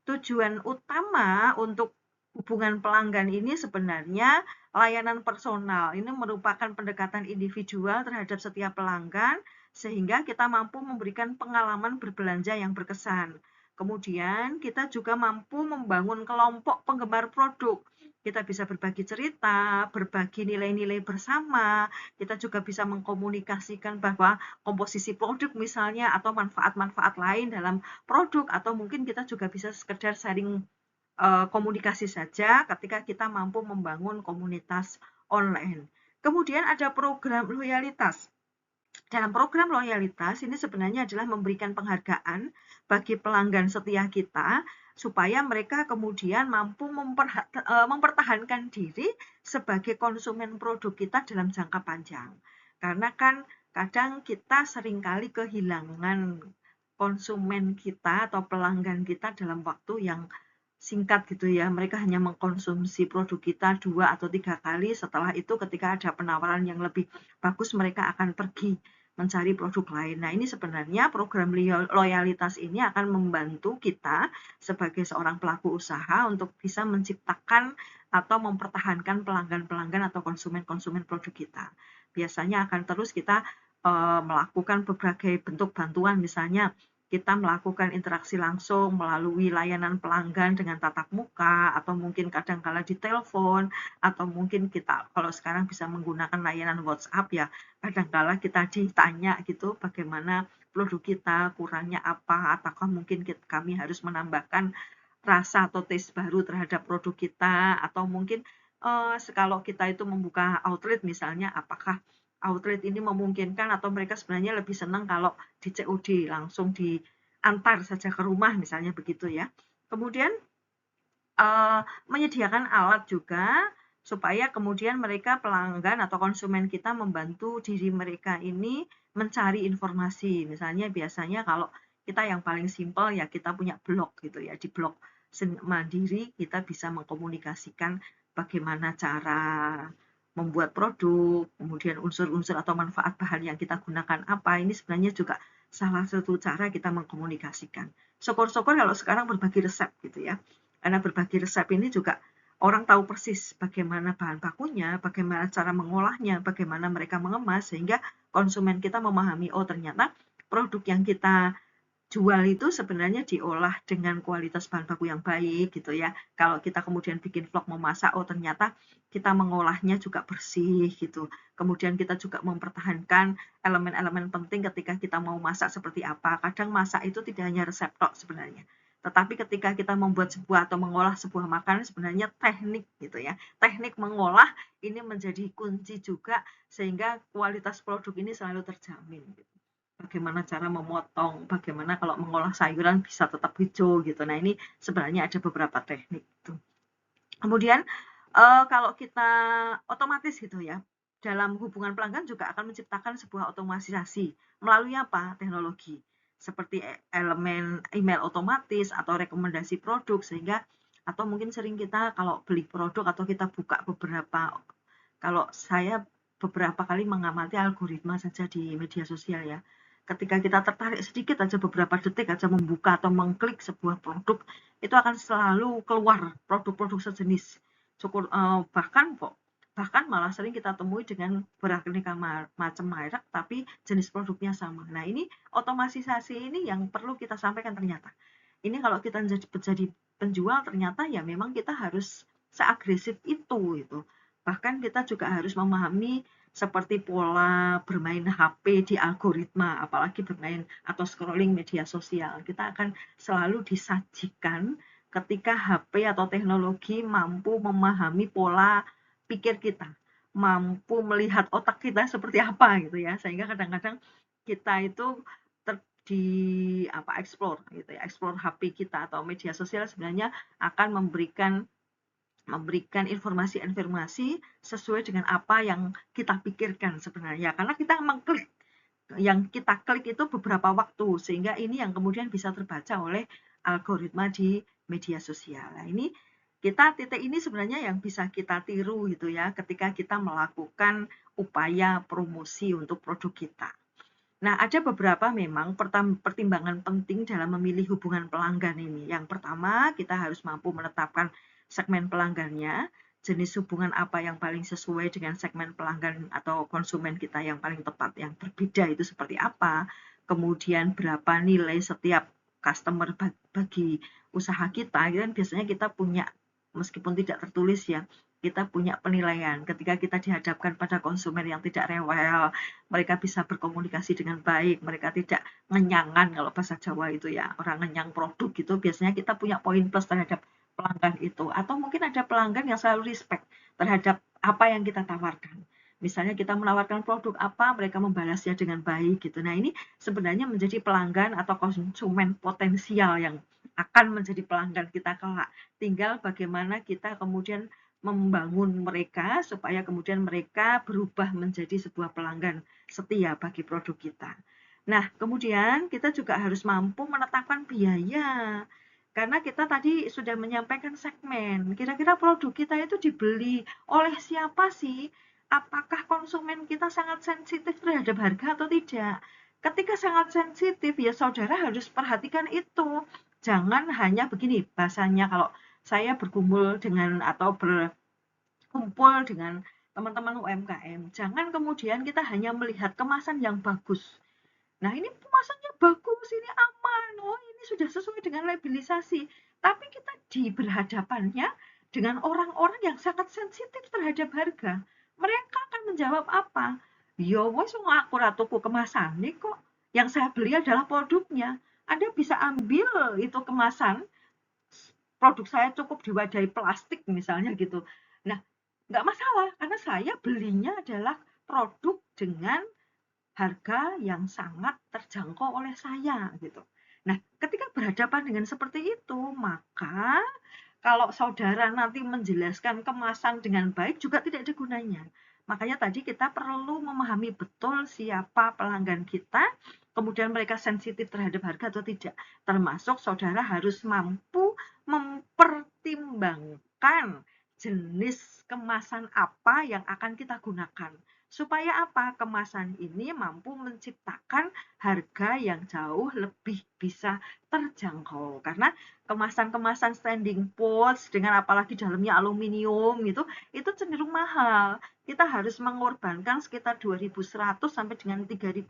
Speaker 1: Tujuan utama untuk hubungan pelanggan ini sebenarnya layanan personal. Ini merupakan pendekatan individual terhadap setiap pelanggan, sehingga kita mampu memberikan pengalaman berbelanja yang berkesan. Kemudian kita juga mampu membangun kelompok penggemar produk. Kita bisa berbagi cerita, berbagi nilai-nilai bersama. Kita juga bisa mengkomunikasikan bahwa komposisi produk misalnya atau manfaat-manfaat lain dalam produk, atau mungkin kita juga bisa sekedar sharing komunikasi saja ketika kita mampu membangun komunitas online. Kemudian ada program loyalitas. Dalam program loyalitas ini sebenarnya adalah memberikan penghargaan bagi pelanggan setia kita supaya mereka kemudian mampu mempertahankan diri sebagai konsumen produk kita dalam jangka panjang. Karena kan kadang kita seringkali kehilangan konsumen kita atau pelanggan kita dalam waktu yang singkat gitu ya. Mereka hanya mengkonsumsi produk kita 2 atau 3 kali, setelah itu ketika ada penawaran yang lebih bagus mereka akan pergi mencari produk lain. Nah, ini sebenarnya program loyalitas ini akan membantu kita sebagai seorang pelaku usaha untuk bisa menciptakan atau mempertahankan pelanggan-pelanggan atau konsumen-konsumen produk kita. Biasanya akan terus kita melakukan berbagai bentuk bantuan, misalnya kita melakukan interaksi langsung melalui layanan pelanggan dengan tatap muka, atau mungkin kadang-kala di telepon, atau mungkin kita kalau sekarang bisa menggunakan layanan WhatsApp ya, kadang-kala kita ditanya gitu bagaimana produk kita, kurangnya apa, ataukah mungkin kami harus menambahkan rasa atau taste baru terhadap produk kita, atau mungkin kalau kita itu membuka outlet misalnya, apakah outlet ini memungkinkan atau mereka sebenarnya lebih senang kalau di COD langsung diantar saja ke rumah misalnya begitu ya. Kemudian menyediakan alat juga supaya kemudian mereka pelanggan atau konsumen kita membantu diri mereka ini mencari informasi. Misalnya biasanya kalau kita yang paling simpel ya kita punya blog gitu ya. Di blog mandiri kita bisa mengkomunikasikan bagaimana cara membuat produk, kemudian unsur-unsur atau manfaat bahan yang kita gunakan apa. Ini sebenarnya juga salah satu cara kita mengkomunikasikan. Syukur-syukur kalau sekarang berbagi resep gitu ya. Karena berbagi resep ini juga orang tahu persis bagaimana bahan bakunya, bagaimana cara mengolahnya, bagaimana mereka mengemas, sehingga konsumen kita memahami, oh ternyata produk yang kita jual itu sebenarnya diolah dengan kualitas bahan baku yang baik gitu ya. Kalau kita kemudian bikin vlog memasak, oh ternyata kita mengolahnya juga bersih gitu. Kemudian kita juga mempertahankan elemen-elemen penting ketika kita mau masak seperti apa. Kadang masak itu tidak hanya resep tok sebenarnya. Tetapi ketika kita membuat sebuah atau mengolah sebuah makanan sebenarnya teknik gitu ya. Teknik mengolah ini menjadi kunci juga sehingga kualitas produk ini selalu terjamin gitu. Bagaimana cara memotong, bagaimana kalau mengolah sayuran bisa tetap hijau gitu. Nah, ini sebenarnya ada beberapa teknik gitu. Kemudian kalau kita otomatis gitu ya, dalam hubungan pelanggan juga akan menciptakan sebuah otomatisasi melalui apa? Teknologi. Seperti elemen email otomatis atau rekomendasi produk sehingga atau mungkin sering kita kalau beli produk atau kita buka beberapa kalau saya beberapa kali mengamati algoritma saja di media sosial ya. Ketika kita tertarik sedikit aja beberapa detik aja membuka atau mengklik sebuah produk, itu akan selalu keluar produk-produk sejenis. Syukur bahkan malah sering kita temui dengan beraneka macam merek tapi jenis produknya sama. Nah, ini otomatisasi ini yang perlu kita sampaikan ternyata. Ini kalau kita menjadi penjual ternyata ya memang kita harus seagresif itu gitu. Bahkan kita juga harus memahami seperti pola bermain HP di algoritma, apalagi bermain atau scrolling media sosial. Kita akan selalu disajikan ketika HP atau teknologi mampu memahami pola pikir kita, mampu melihat otak kita seperti apa gitu ya. Sehingga kadang-kadang kita itu di explore gitu ya, explore HP kita atau media sosial sebenarnya akan memberikan informasi-informasi sesuai dengan apa yang kita pikirkan sebenarnya. Karena kita mengklik, yang kita klik itu beberapa waktu, sehingga ini yang kemudian bisa terbaca oleh algoritma di media sosial. Nah, ini titik ini sebenarnya yang bisa kita tiru gitu ya, ketika kita melakukan upaya promosi untuk produk kita. Nah, ada beberapa memang pertimbangan penting dalam memilih hubungan pelanggan ini. Yang pertama, kita harus mampu menetapkan segmen pelanggannya, jenis hubungan apa yang paling sesuai dengan segmen pelanggan atau konsumen kita yang paling tepat, yang berbeda itu seperti apa, kemudian berapa nilai setiap customer bagi usaha kita, kan biasanya kita punya, meskipun tidak tertulis ya, kita punya penilaian. Ketika kita dihadapkan pada konsumen yang tidak rewel, mereka bisa berkomunikasi dengan baik, mereka tidak ngenyangan kalau bahasa Jawa itu ya, orang ngenyang produk gitu, biasanya kita punya poin plus terhadap pelanggan itu. Atau mungkin ada pelanggan yang selalu respect terhadap apa yang kita tawarkan. Misalnya kita menawarkan produk apa, mereka membalasnya dengan baik gitu. Nah, ini sebenarnya menjadi pelanggan atau konsumen potensial yang akan menjadi pelanggan kita kelak. Tinggal bagaimana kita kemudian membangun mereka supaya kemudian mereka berubah menjadi sebuah pelanggan setia bagi produk kita. Nah, kemudian kita juga harus mampu menetapkan biaya. Karena kita tadi sudah menyampaikan segmen, kira-kira produk kita itu dibeli oleh siapa sih? Apakah konsumen kita sangat sensitif terhadap harga atau tidak? Ketika sangat sensitif, ya saudara harus perhatikan itu. Jangan hanya begini, bahasanya kalau saya berkumpul dengan atau berkumpul dengan teman-teman UMKM. Jangan kemudian kita hanya melihat kemasan yang bagus. Nah, ini kemasannya bagus, ini aman, oh ini sudah sesuai dengan labelisasi. Tapi kita berhadapannya dengan orang-orang yang sangat sensitif terhadap harga. Mereka akan menjawab apa? Ya wes aku ora tuku kemasannya kok. Yang saya beli adalah produknya. Anda bisa ambil itu kemasan, produk saya cukup diwadahi plastik misalnya gitu. Nah, nggak masalah karena saya belinya adalah produk dengan harga yang sangat terjangkau oleh saya gitu. Nah, ketika berhadapan dengan seperti itu, maka kalau saudara nanti menjelaskan kemasan dengan baik juga tidak ada gunanya. Makanya tadi kita perlu memahami betul siapa pelanggan kita, kemudian mereka sensitif terhadap harga atau tidak. Termasuk saudara harus mampu mempertimbangkan jenis kemasan apa yang akan kita gunakan. Supaya apa? Kemasan ini mampu menciptakan harga yang jauh lebih bisa terjangkau. Karena kemasan-kemasan standing pots dengan apalagi dalamnya aluminium gitu, itu cenderung mahal. Kita harus mengorbankan sekitar 2.100 sampai dengan 3.500,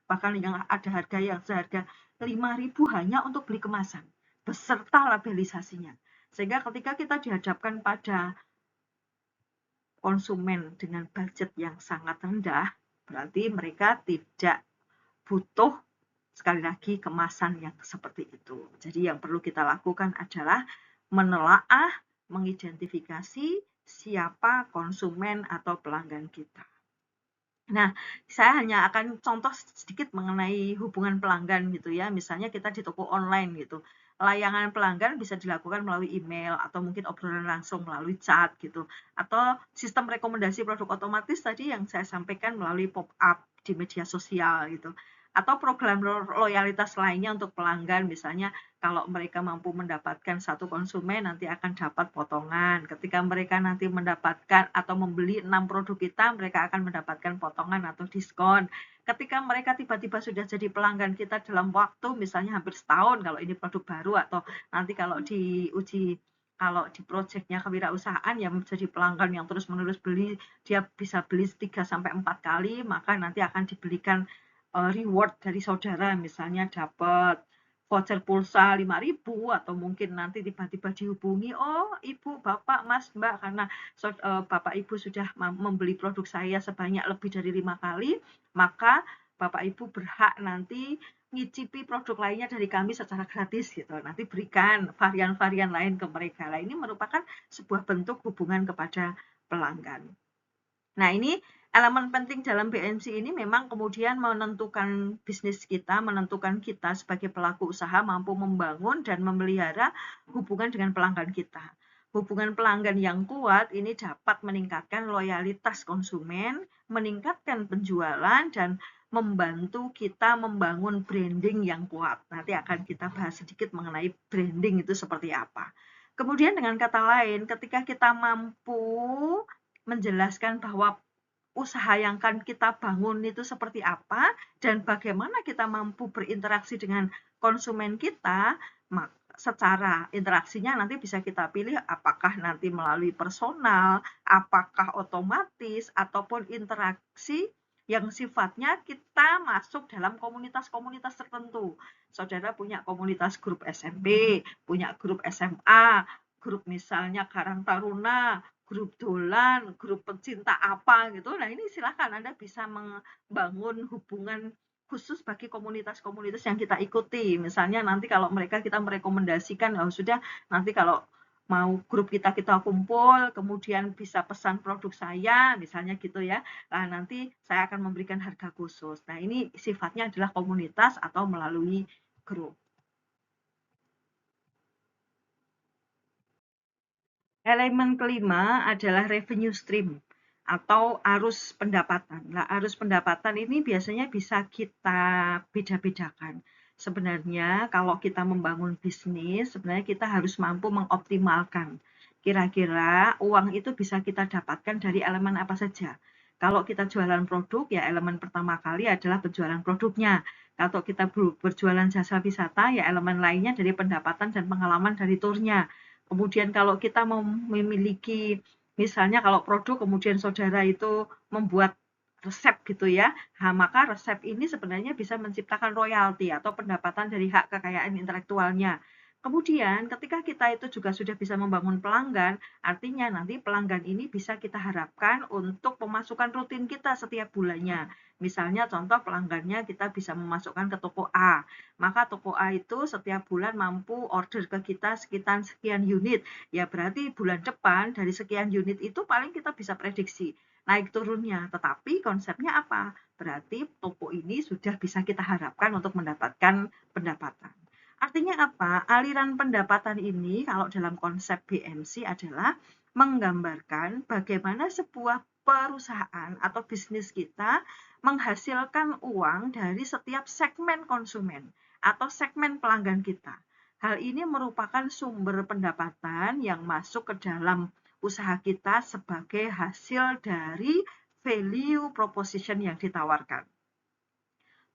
Speaker 1: bahkan yang ada harga yang seharga 5.000 hanya untuk beli kemasan beserta labelisasinya. Sehingga ketika kita dihadapkan pada konsumen dengan budget yang sangat rendah, berarti mereka tidak butuh sekali lagi kemasan yang seperti itu. Jadi yang perlu kita lakukan adalah menelaah, mengidentifikasi siapa konsumen atau pelanggan kita. Nah, saya hanya akan contoh sedikit mengenai hubungan pelanggan gitu ya. Misalnya kita di toko online gitu. Layanan pelanggan bisa dilakukan melalui email atau mungkin obrolan langsung melalui chat gitu. Atau sistem rekomendasi produk otomatis tadi yang saya sampaikan melalui pop-up di media sosial gitu. Atau program loyalitas lainnya untuk pelanggan, misalnya kalau mereka mampu mendapatkan satu konsumen nanti akan dapat potongan. Ketika mereka nanti mendapatkan atau membeli 6 produk kita, mereka akan mendapatkan potongan atau diskon. Ketika mereka tiba-tiba sudah jadi pelanggan kita dalam waktu misalnya hampir setahun kalau ini produk baru, atau nanti kalau diuji kalau di proyeknya kewirausahaan yang menjadi pelanggan yang terus-menerus beli, dia bisa beli 3 sampai 4 kali, maka nanti akan diberikan reward dari saudara, misalnya dapat voucher pulsa 5.000 atau mungkin nanti tiba-tiba dihubungi, oh ibu, bapak, mas, mbak, karena bapak ibu sudah membeli produk saya sebanyak lebih dari 5 kali, maka bapak ibu berhak nanti ngicipi produk lainnya dari kami secara gratis gitu. Nanti berikan varian-varian lain ke mereka. Nah, ini merupakan sebuah bentuk hubungan kepada pelanggan. Nah, ini elemen penting dalam BNC ini memang kemudian menentukan bisnis kita, menentukan kita sebagai pelaku usaha mampu membangun dan memelihara hubungan dengan pelanggan kita. Hubungan pelanggan yang kuat ini dapat meningkatkan loyalitas konsumen, meningkatkan penjualan, dan membantu kita membangun branding yang kuat. Nanti akan kita bahas sedikit mengenai branding itu seperti apa. Kemudian dengan kata lain, ketika kita mampu menjelaskan bahwa usaha yang akan kita bangun itu seperti apa dan bagaimana kita mampu berinteraksi dengan konsumen kita, secara interaksinya nanti bisa kita pilih apakah nanti melalui personal, apakah otomatis, ataupun interaksi yang sifatnya kita masuk dalam komunitas-komunitas tertentu. Saudara punya komunitas grup SMP, punya grup SMA, grup misalnya Karang Taruna, grup dolan, grup pecinta apa gitu. Nah, ini silakan Anda bisa membangun hubungan khusus bagi komunitas-komunitas yang kita ikuti. Misalnya nanti kalau mereka kita merekomendasikan, oh sudah nanti kalau mau grup kita kumpul, kemudian bisa pesan produk saya, misalnya gitu ya. Nah, nanti saya akan memberikan harga khusus. Nah, ini sifatnya adalah komunitas atau melalui grup. Elemen kelima adalah revenue stream atau arus pendapatan. Nah, arus pendapatan ini biasanya bisa kita beda-bedakan. Sebenarnya kalau kita membangun bisnis, sebenarnya kita harus mampu mengoptimalkan. Kira-kira uang itu bisa kita dapatkan dari elemen apa saja. Kalau kita jualan produk, ya elemen pertama kali adalah penjualan produknya. Kalau kita berjualan jasa wisata, ya elemen lainnya dari pendapatan dan pengalaman dari turnya. Kemudian kalau kita memiliki, misalnya kalau produk kemudian saudara itu membuat resep gitu ya, nah, maka resep ini sebenarnya bisa menciptakan royalti atau pendapatan dari hak kekayaan intelektualnya. Kemudian ketika kita itu juga sudah bisa membangun pelanggan, artinya nanti pelanggan ini bisa kita harapkan untuk pemasukan rutin kita setiap bulannya. Misalnya contoh pelanggannya kita bisa memasukkan ke toko A, maka toko A itu setiap bulan mampu order ke kita sekian unit. Ya berarti bulan depan dari sekian unit itu paling kita bisa prediksi naik turunnya. Tetapi konsepnya apa? Berarti toko ini sudah bisa kita harapkan untuk mendapatkan pendapatan. Artinya apa? Aliran pendapatan ini kalau dalam konsep BMC adalah menggambarkan bagaimana sebuah perusahaan atau bisnis kita menghasilkan uang dari setiap segmen konsumen atau segmen pelanggan kita. Hal ini merupakan sumber pendapatan yang masuk ke dalam usaha kita sebagai hasil dari value proposition yang ditawarkan.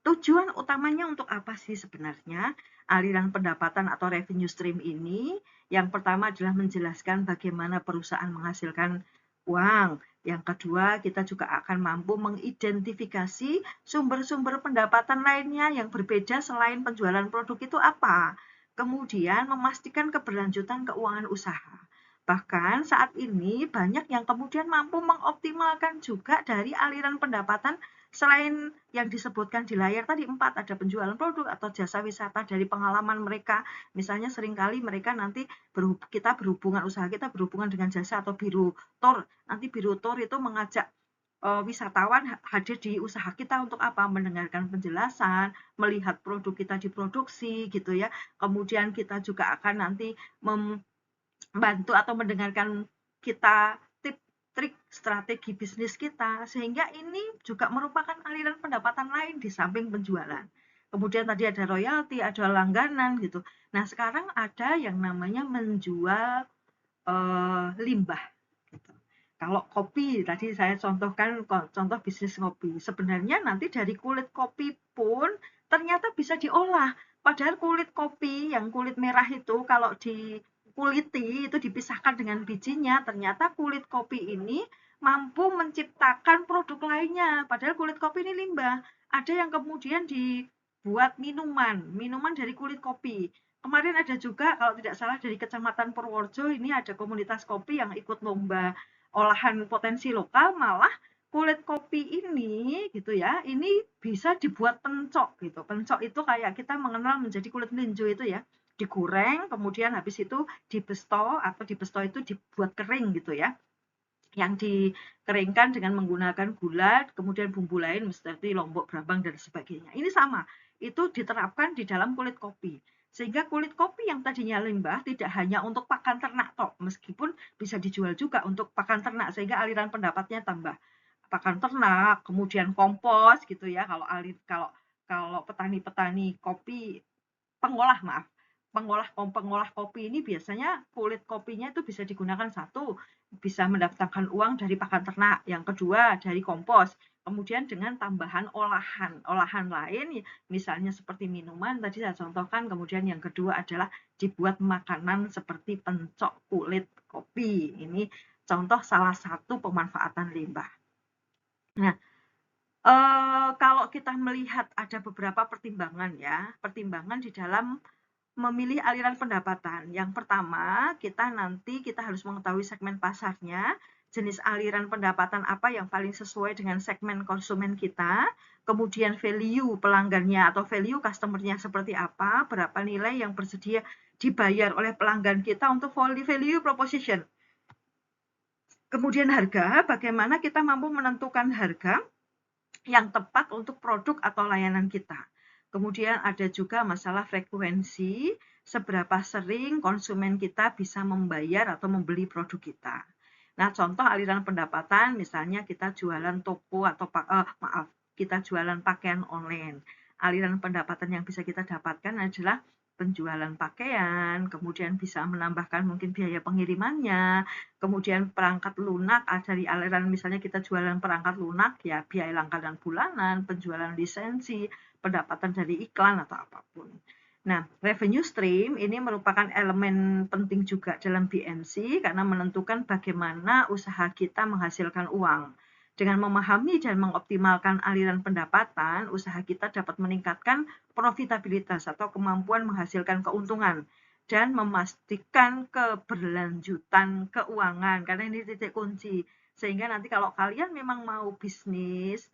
Speaker 1: Tujuan utamanya untuk apa sih sebenarnya aliran pendapatan atau revenue stream ini? Yang pertama adalah menjelaskan bagaimana perusahaan menghasilkan uang. Yang kedua, kita juga akan mampu mengidentifikasi sumber-sumber pendapatan lainnya yang berbeda selain penjualan produk itu apa. Kemudian memastikan keberlanjutan keuangan usaha. Bahkan saat ini banyak yang kemudian mampu mengoptimalkan juga dari aliran pendapatan selain yang disebutkan di layar tadi 4, ada penjualan produk atau jasa wisata dari pengalaman mereka. Misalnya seringkali mereka nanti kita berhubungan, usaha kita berhubungan dengan jasa atau biro tour. Nanti biro tour itu mengajak wisatawan hadir di usaha kita untuk apa? Mendengarkan penjelasan, melihat produk kita diproduksi gitu ya. Kemudian kita juga akan nanti membantu atau mendengarkan kita trik strategi bisnis kita, sehingga ini juga merupakan aliran pendapatan lain di samping penjualan. Kemudian tadi ada royalti, ada langganan gitu. Nah sekarang ada yang namanya menjual limbah. Gitu. Kalau kopi, tadi saya contohkan contoh bisnis kopi. Sebenarnya nanti dari kulit kopi pun ternyata bisa diolah. Padahal kulit kopi yang kulit merah itu kalau dikuliti itu dipisahkan dengan bijinya, ternyata kulit kopi ini mampu menciptakan produk lainnya. Padahal kulit kopi ini limbah. Ada yang kemudian dibuat minuman dari kulit kopi. Kemarin ada juga kalau tidak salah dari Kecamatan Purworejo, ini ada komunitas kopi yang ikut lomba olahan potensi lokal, malah kulit kopi ini gitu ya, ini bisa dibuat pencok gitu. Pencok itu kayak kita mengenal menjadi kulit melinjo itu ya, digoreng, kemudian habis itu dibesto atau dibesto itu dibuat kering gitu ya. Yang dikeringkan dengan menggunakan gula, kemudian bumbu lain seperti lombok, brambang dan sebagainya. Ini sama, itu diterapkan di dalam kulit kopi. Sehingga kulit kopi yang tadinya limbah tidak hanya untuk pakan ternak toh, meskipun bisa dijual juga untuk pakan ternak sehingga aliran pendapatnya tambah. Pakan ternak, kemudian kompos gitu ya. Kalau petani-petani kopi pengolah maaf, pengolah kopi ini biasanya kulit kopinya itu bisa digunakan satu, bisa mendapatkan uang dari pakan ternak, yang kedua dari kompos, kemudian dengan tambahan olahan lain, misalnya seperti minuman tadi saya contohkan, kemudian yang kedua adalah dibuat makanan seperti pencok kulit kopi. Ini contoh salah satu pemanfaatan limbah. Nah, kalau kita melihat ada beberapa pertimbangan ya, pertimbangan di dalam memilih aliran pendapatan. Yang pertama, kita harus mengetahui segmen pasarnya, jenis aliran pendapatan apa yang paling sesuai dengan segmen konsumen kita, kemudian value pelanggannya atau value customer-nya seperti apa, berapa nilai yang bersedia dibayar oleh pelanggan kita untuk value proposition. Kemudian harga, bagaimana kita mampu menentukan harga yang tepat untuk produk atau layanan kita. Kemudian ada juga masalah frekuensi, seberapa sering konsumen kita bisa membayar atau membeli produk kita. Nah, contoh aliran pendapatan, misalnya kita jualan toko atau kita jualan pakaian online. Aliran pendapatan yang bisa kita dapatkan adalah penjualan pakaian, kemudian bisa menambahkan mungkin biaya pengirimannya, kemudian perangkat lunak dari aliran misalnya kita jualan perangkat lunak ya biaya langganan bulanan, penjualan lisensi, pendapatan dari iklan atau apapun. Nah, revenue stream ini merupakan elemen penting juga dalam BMC karena menentukan bagaimana usaha kita menghasilkan uang. Dengan memahami dan mengoptimalkan aliran pendapatan, usaha kita dapat meningkatkan profitabilitas atau kemampuan menghasilkan keuntungan dan memastikan keberlanjutan keuangan karena ini titik kunci. Sehingga nanti kalau kalian memang mau bisnis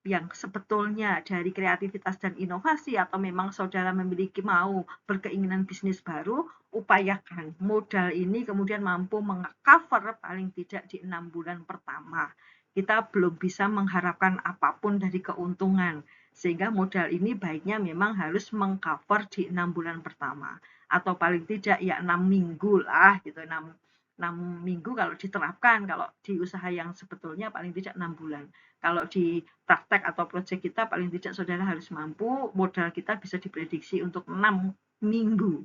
Speaker 1: yang sebetulnya dari kreativitas dan inovasi atau memang saudara memiliki mau berkeinginan bisnis baru, upayakan modal ini kemudian mampu meng-cover paling tidak di 6 bulan pertama. kita belum bisa mengharapkan apapun dari keuntungan. Sehingga modal ini baiknya memang harus mengcover di 6 bulan pertama. Atau paling tidak ya 6 minggu lah gitu. 6 minggu kalau diterapkan, kalau di usaha yang sebetulnya paling tidak 6 bulan. Kalau di praktek atau proyek kita paling tidak saudara harus mampu, modal kita bisa diprediksi untuk 6 minggu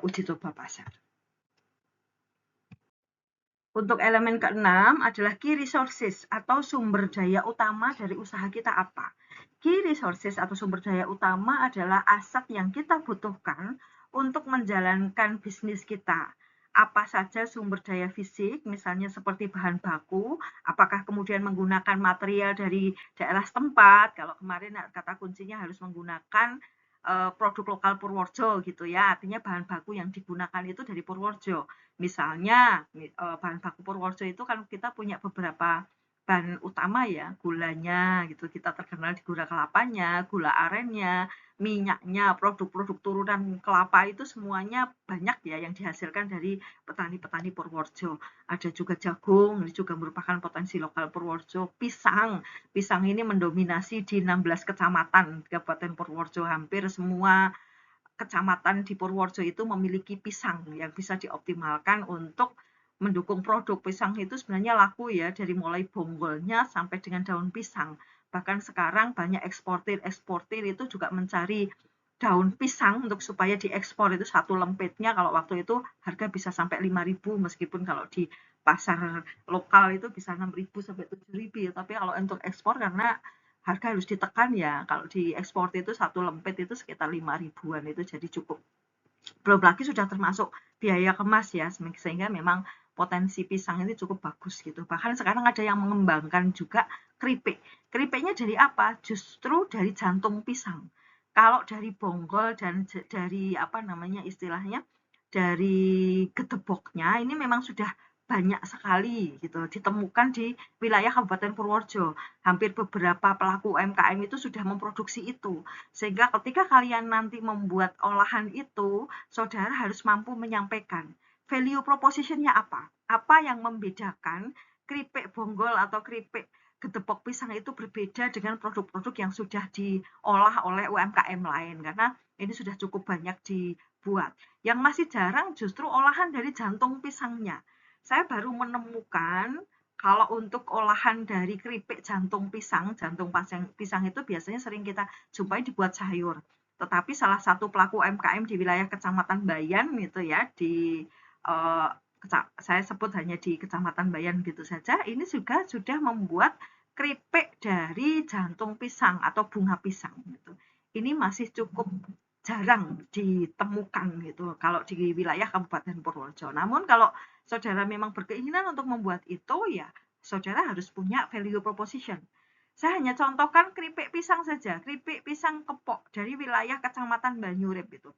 Speaker 1: uji coba pasar. Untuk elemen keenam adalah key resources atau sumber daya utama dari usaha kita apa. Key resources atau sumber daya utama adalah aset yang kita butuhkan untuk menjalankan bisnis kita. Apa saja sumber daya fisik, misalnya seperti bahan baku, apakah kemudian menggunakan material dari daerah setempat, kalau kemarin kata kuncinya harus menggunakan produk lokal Purworejo gitu ya, artinya bahan baku yang digunakan itu dari Purworejo. Misalnya bahan baku Purworejo itu kan kita punya beberapa bahan utama ya, gulanya gitu, kita terkenal di gula kelapanya, gula arennya, minyaknya, produk-produk turunan kelapa itu semuanya banyak ya yang dihasilkan dari petani-petani Purworejo. Ada juga jagung, ini juga merupakan potensi lokal Purworejo. Pisang ini mendominasi di 16 kecamatan Kabupaten Purworejo, hampir semua kecamatan di Purworejo itu memiliki pisang yang bisa dioptimalkan untuk mendukung produk. Pisang itu sebenarnya laku ya, dari mulai bonggolnya sampai dengan daun pisang. Bahkan sekarang banyak eksportir itu juga mencari daun pisang untuk supaya diekspor. Itu satu lempitnya kalau waktu itu harga bisa sampai 5.000, meskipun kalau di pasar lokal itu bisa 6.000 sampai 7.000. Tapi kalau untuk ekspor karena harga harus ditekan ya, kalau diekspor itu satu lempit itu sekitar 5.000-an, itu jadi cukup. Belum lagi sudah termasuk biaya kemas ya, sehingga memang potensi pisang ini cukup bagus gitu. Bahkan sekarang ada yang mengembangkan juga keripik. Keripiknya dari apa? Justru dari jantung pisang. Kalau dari bonggol dan dari apa namanya istilahnya, dari gedeboknya ini memang sudah banyak sekali gitu ditemukan di wilayah Kabupaten Purworejo. Hampir beberapa pelaku UMKM itu sudah memproduksi itu. Sehingga ketika kalian nanti membuat olahan itu, saudara harus mampu menyampaikan value proposition-nya apa. Apa yang membedakan keripik bonggol atau keripik gedebok pisang itu berbeda dengan produk-produk yang sudah diolah oleh UMKM lain. Karena ini sudah cukup banyak dibuat. Yang masih jarang justru olahan dari jantung pisangnya. Saya baru menemukan kalau untuk olahan dari keripik jantung pisang itu biasanya sering kita jumpai dibuat sayur. Tetapi salah satu pelaku UMKM di wilayah Kecamatan Bayan gitu ya, eh, saya sebut hanya di Kecamatan Bayan gitu saja, ini juga sudah membuat keripik dari jantung pisang atau bunga pisang gitu. Ini masih cukup jarang ditemukan gitu kalau di wilayah Kabupaten Purworejo. Namun kalau saudara memang berkeinginan untuk membuat itu, ya saudara harus punya value proposition. Saya hanya contohkan keripik pisang saja, keripik pisang kepok dari wilayah Kecamatan Banyurip itu.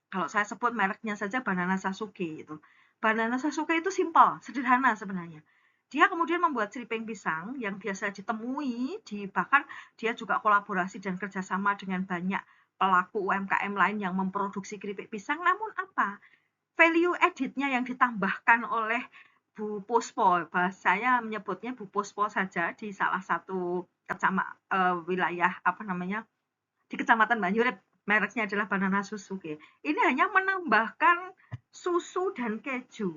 Speaker 1: Kalau saya sebut mereknya saja Banana Sasuke itu. Banana Sasuke itu simpel, sederhana sebenarnya. Dia kemudian membuat keripik pisang yang biasa ditemui, bahkan dia juga kolaborasi dan kerjasama dengan banyak pelaku UMKM lain yang memproduksi keripik pisang. Namun apa? Value added-nya yang ditambahkan oleh Bu Puspo, saya menyebutnya Bu Puspo saja di salah satu wilayah apa namanya di Kecamatan Banyurip, mereknya adalah Banana Susuke. Ini hanya menambahkan susu dan keju.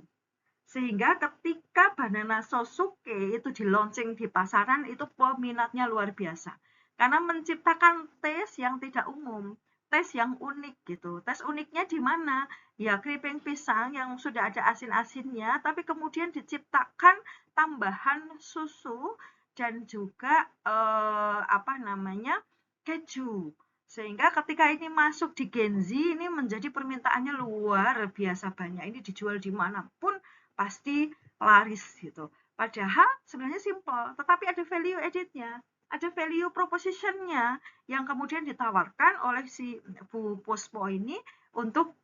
Speaker 1: Sehingga ketika Banana Sosuke itu di launching di pasaran, itu peminatnya luar biasa. Karena menciptakan taste yang tidak umum, taste yang unik gitu. Taste uniknya di mana? Ya keripik pisang yang sudah ada asin-asinnya, tapi kemudian diciptakan tambahan susu dan juga apa namanya keju. Sehingga ketika ini masuk di Gen Z, ini menjadi permintaannya luar biasa banyak. Ini dijual dimanapun pasti laris gitu. Padahal sebenarnya simple, tetapi ada value added-nya, ada value proposition-nya yang kemudian ditawarkan oleh si Bu Puspo ini untuk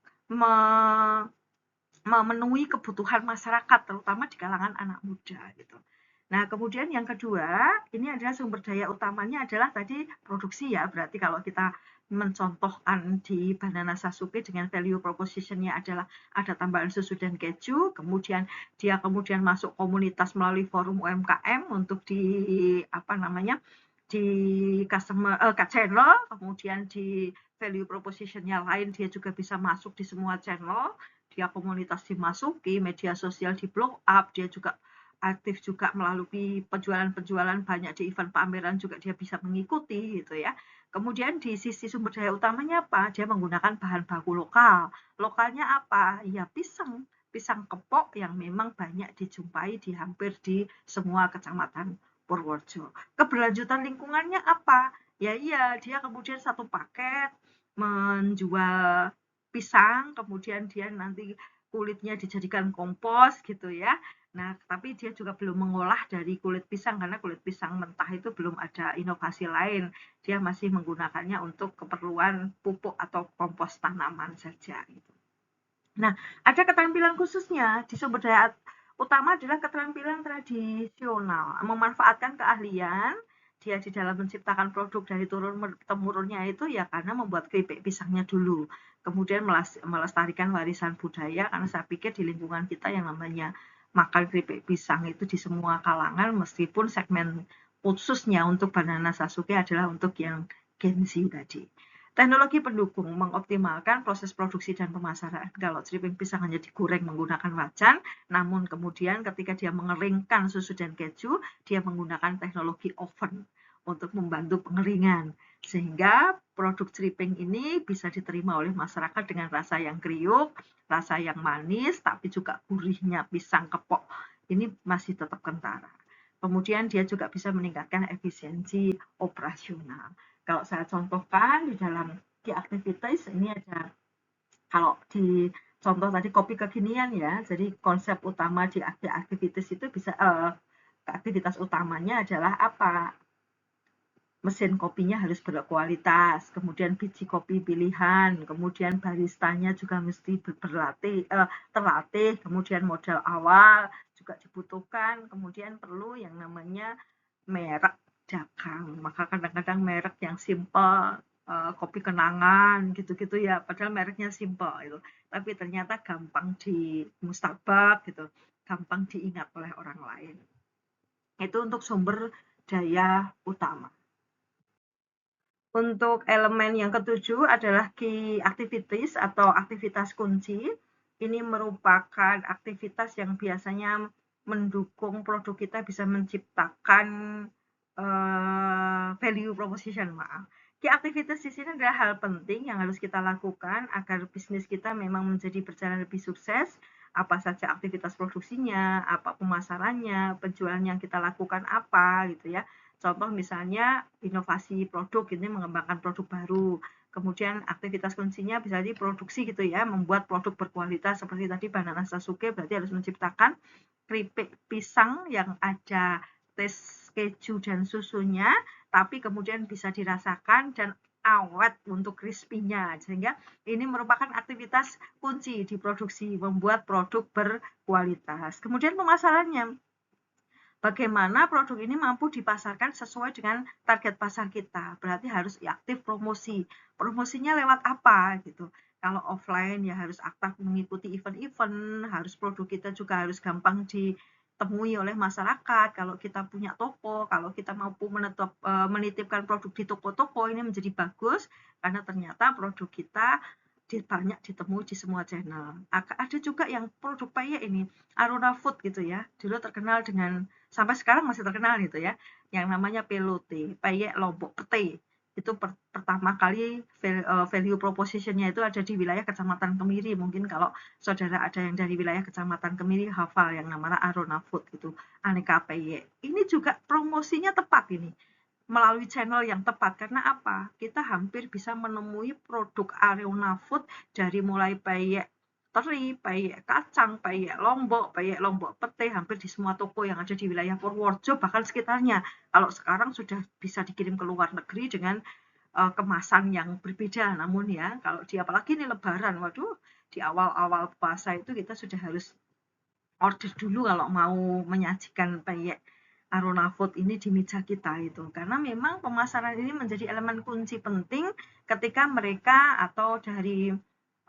Speaker 1: memenuhi kebutuhan masyarakat, terutama di kalangan anak muda gitu. Nah, kemudian yang kedua, ini adalah sumber daya utamanya adalah tadi produksi ya, berarti kalau kita mencontohkan di Banana Sasuke dengan value proposition-nya adalah ada tambahan susu dan keju, kemudian dia kemudian masuk komunitas melalui forum UMKM untuk di di customer channel, kemudian di value proposition-nya lain dia juga bisa masuk di semua channel, dia komunitas dimasuki, media sosial di blow up, dia juga aktif juga melalui penjualan-penjualan banyak di event pameran juga dia bisa mengikuti gitu ya. Kemudian di sisi sumber daya utamanya apa? Dia menggunakan bahan baku lokal. Lokalnya apa? Ya pisang, pisang kepok yang memang banyak dijumpai di hampir di semua kecamatan Purworejo. Keberlanjutan lingkungannya apa? Ya iya, dia kemudian satu paket menjual pisang, kemudian dia nanti kulitnya dijadikan kompos gitu ya. Nah, tapi dia juga belum mengolah dari kulit pisang karena kulit pisang mentah itu belum ada inovasi lain. Dia masih menggunakannya untuk keperluan pupuk atau kompos tanaman saja. Gitu. Nah, ada keterampilan khususnya di sumber daya utama adalah keterampilan tradisional, memanfaatkan keahlian dia di dalam menciptakan produk dari turun temurunnya itu ya karena membuat keripik pisangnya dulu, kemudian melestarikan warisan budaya karena saya pikir di lingkungan kita yang namanya makan keripik pisang itu di semua kalangan meskipun segmen khususnya untuk Banana Sasuke adalah untuk yang Gen Z tadi. Teknologi pendukung mengoptimalkan proses produksi dan pemasaran. Kalau stripping pisang hanya digoreng menggunakan wajan, namun kemudian ketika dia mengeringkan susu dan keju, dia menggunakan teknologi oven untuk membantu pengeringan. Sehingga produk stripping ini bisa diterima oleh masyarakat dengan rasa yang kriuk, rasa yang manis, tapi juga gurihnya pisang kepok ini masih tetap kentara. Kemudian dia juga bisa meningkatkan efisiensi operasional. Kalau saya contohkan di dalam di aktivitas ini ada kalau di contoh tadi kopi kekinian ya, jadi konsep utama di aktivitas itu bisa aktivitas utamanya adalah apa? Mesin kopinya harus berkualitas, kemudian biji kopi pilihan, kemudian baristanya juga mesti terlatih, kemudian modal awal juga dibutuhkan, kemudian perlu yang namanya merek dagang. Maka kadang-kadang merek yang simple, kopi kenangan gitu-gitu ya, padahal mereknya simple itu. Tapi ternyata gampang di mustabak gitu, gampang diingat oleh orang lain. Itu untuk sumber daya utama. Untuk elemen yang ketujuh adalah key activities atau aktivitas kunci. Ini merupakan aktivitas yang biasanya mendukung produk kita bisa menciptakan value proposition, maaf. Key activities di sini adalah hal penting yang harus kita lakukan agar bisnis kita memang menjadi berjalan lebih sukses. Apa saja aktivitas produksinya, apa pemasarannya, penjualan yang kita lakukan apa gitu ya. Contoh misalnya inovasi produk ini mengembangkan produk baru. Kemudian aktivitas kuncinya bisa diproduksi gitu ya, membuat produk berkualitas seperti tadi Banana Sasuke berarti harus menciptakan keripik pisang yang ada tes keju dan susunya, tapi kemudian bisa dirasakan dan awet untuk crispy-nya. Sehingga ini merupakan aktivitas kunci di produksi, membuat produk berkualitas. Kemudian pemasarannya. Bagaimana produk ini mampu dipasarkan sesuai dengan target pasar kita. Berarti harus aktif promosi. Promosinya lewat apa gitu. Kalau offline ya harus aktif mengikuti event-event, harus produk kita juga harus gampang ditemui oleh masyarakat. Kalau kita punya toko, kalau kita mampu menitipkan produk di toko-toko ini menjadi bagus karena ternyata produk kita banyak ditemui di semua channel. Ada juga yang produk peyek ini, Arona Food gitu ya. Dulu terkenal dengan sampai sekarang masih terkenal gitu ya, yang namanya pelote, peyek lombok pete. Itu pertama kali value proposition-nya itu ada di wilayah Kecamatan Kemiri. Mungkin kalau saudara ada yang dari wilayah Kecamatan Kemiri hafal yang namanya Arona Food gitu, aneka peyek. Ini juga promosinya tepat ini melalui channel yang tepat karena apa? Kita hampir bisa menemui produk Arona Food dari mulai peyek teri, peyek kacang, peyek lombok pete hampir di semua toko yang ada di wilayah Purworejo bahkan sekitarnya. Kalau sekarang sudah bisa dikirim ke luar negeri dengan kemasan yang berbeda. Namun ya, kalau apalagi ini Lebaran, waduh, di awal-awal puasa itu kita sudah harus order dulu kalau mau menyajikan peyek Arona Food ini di meja kita itu. Karena memang pemasaran ini menjadi elemen kunci penting ketika mereka atau dari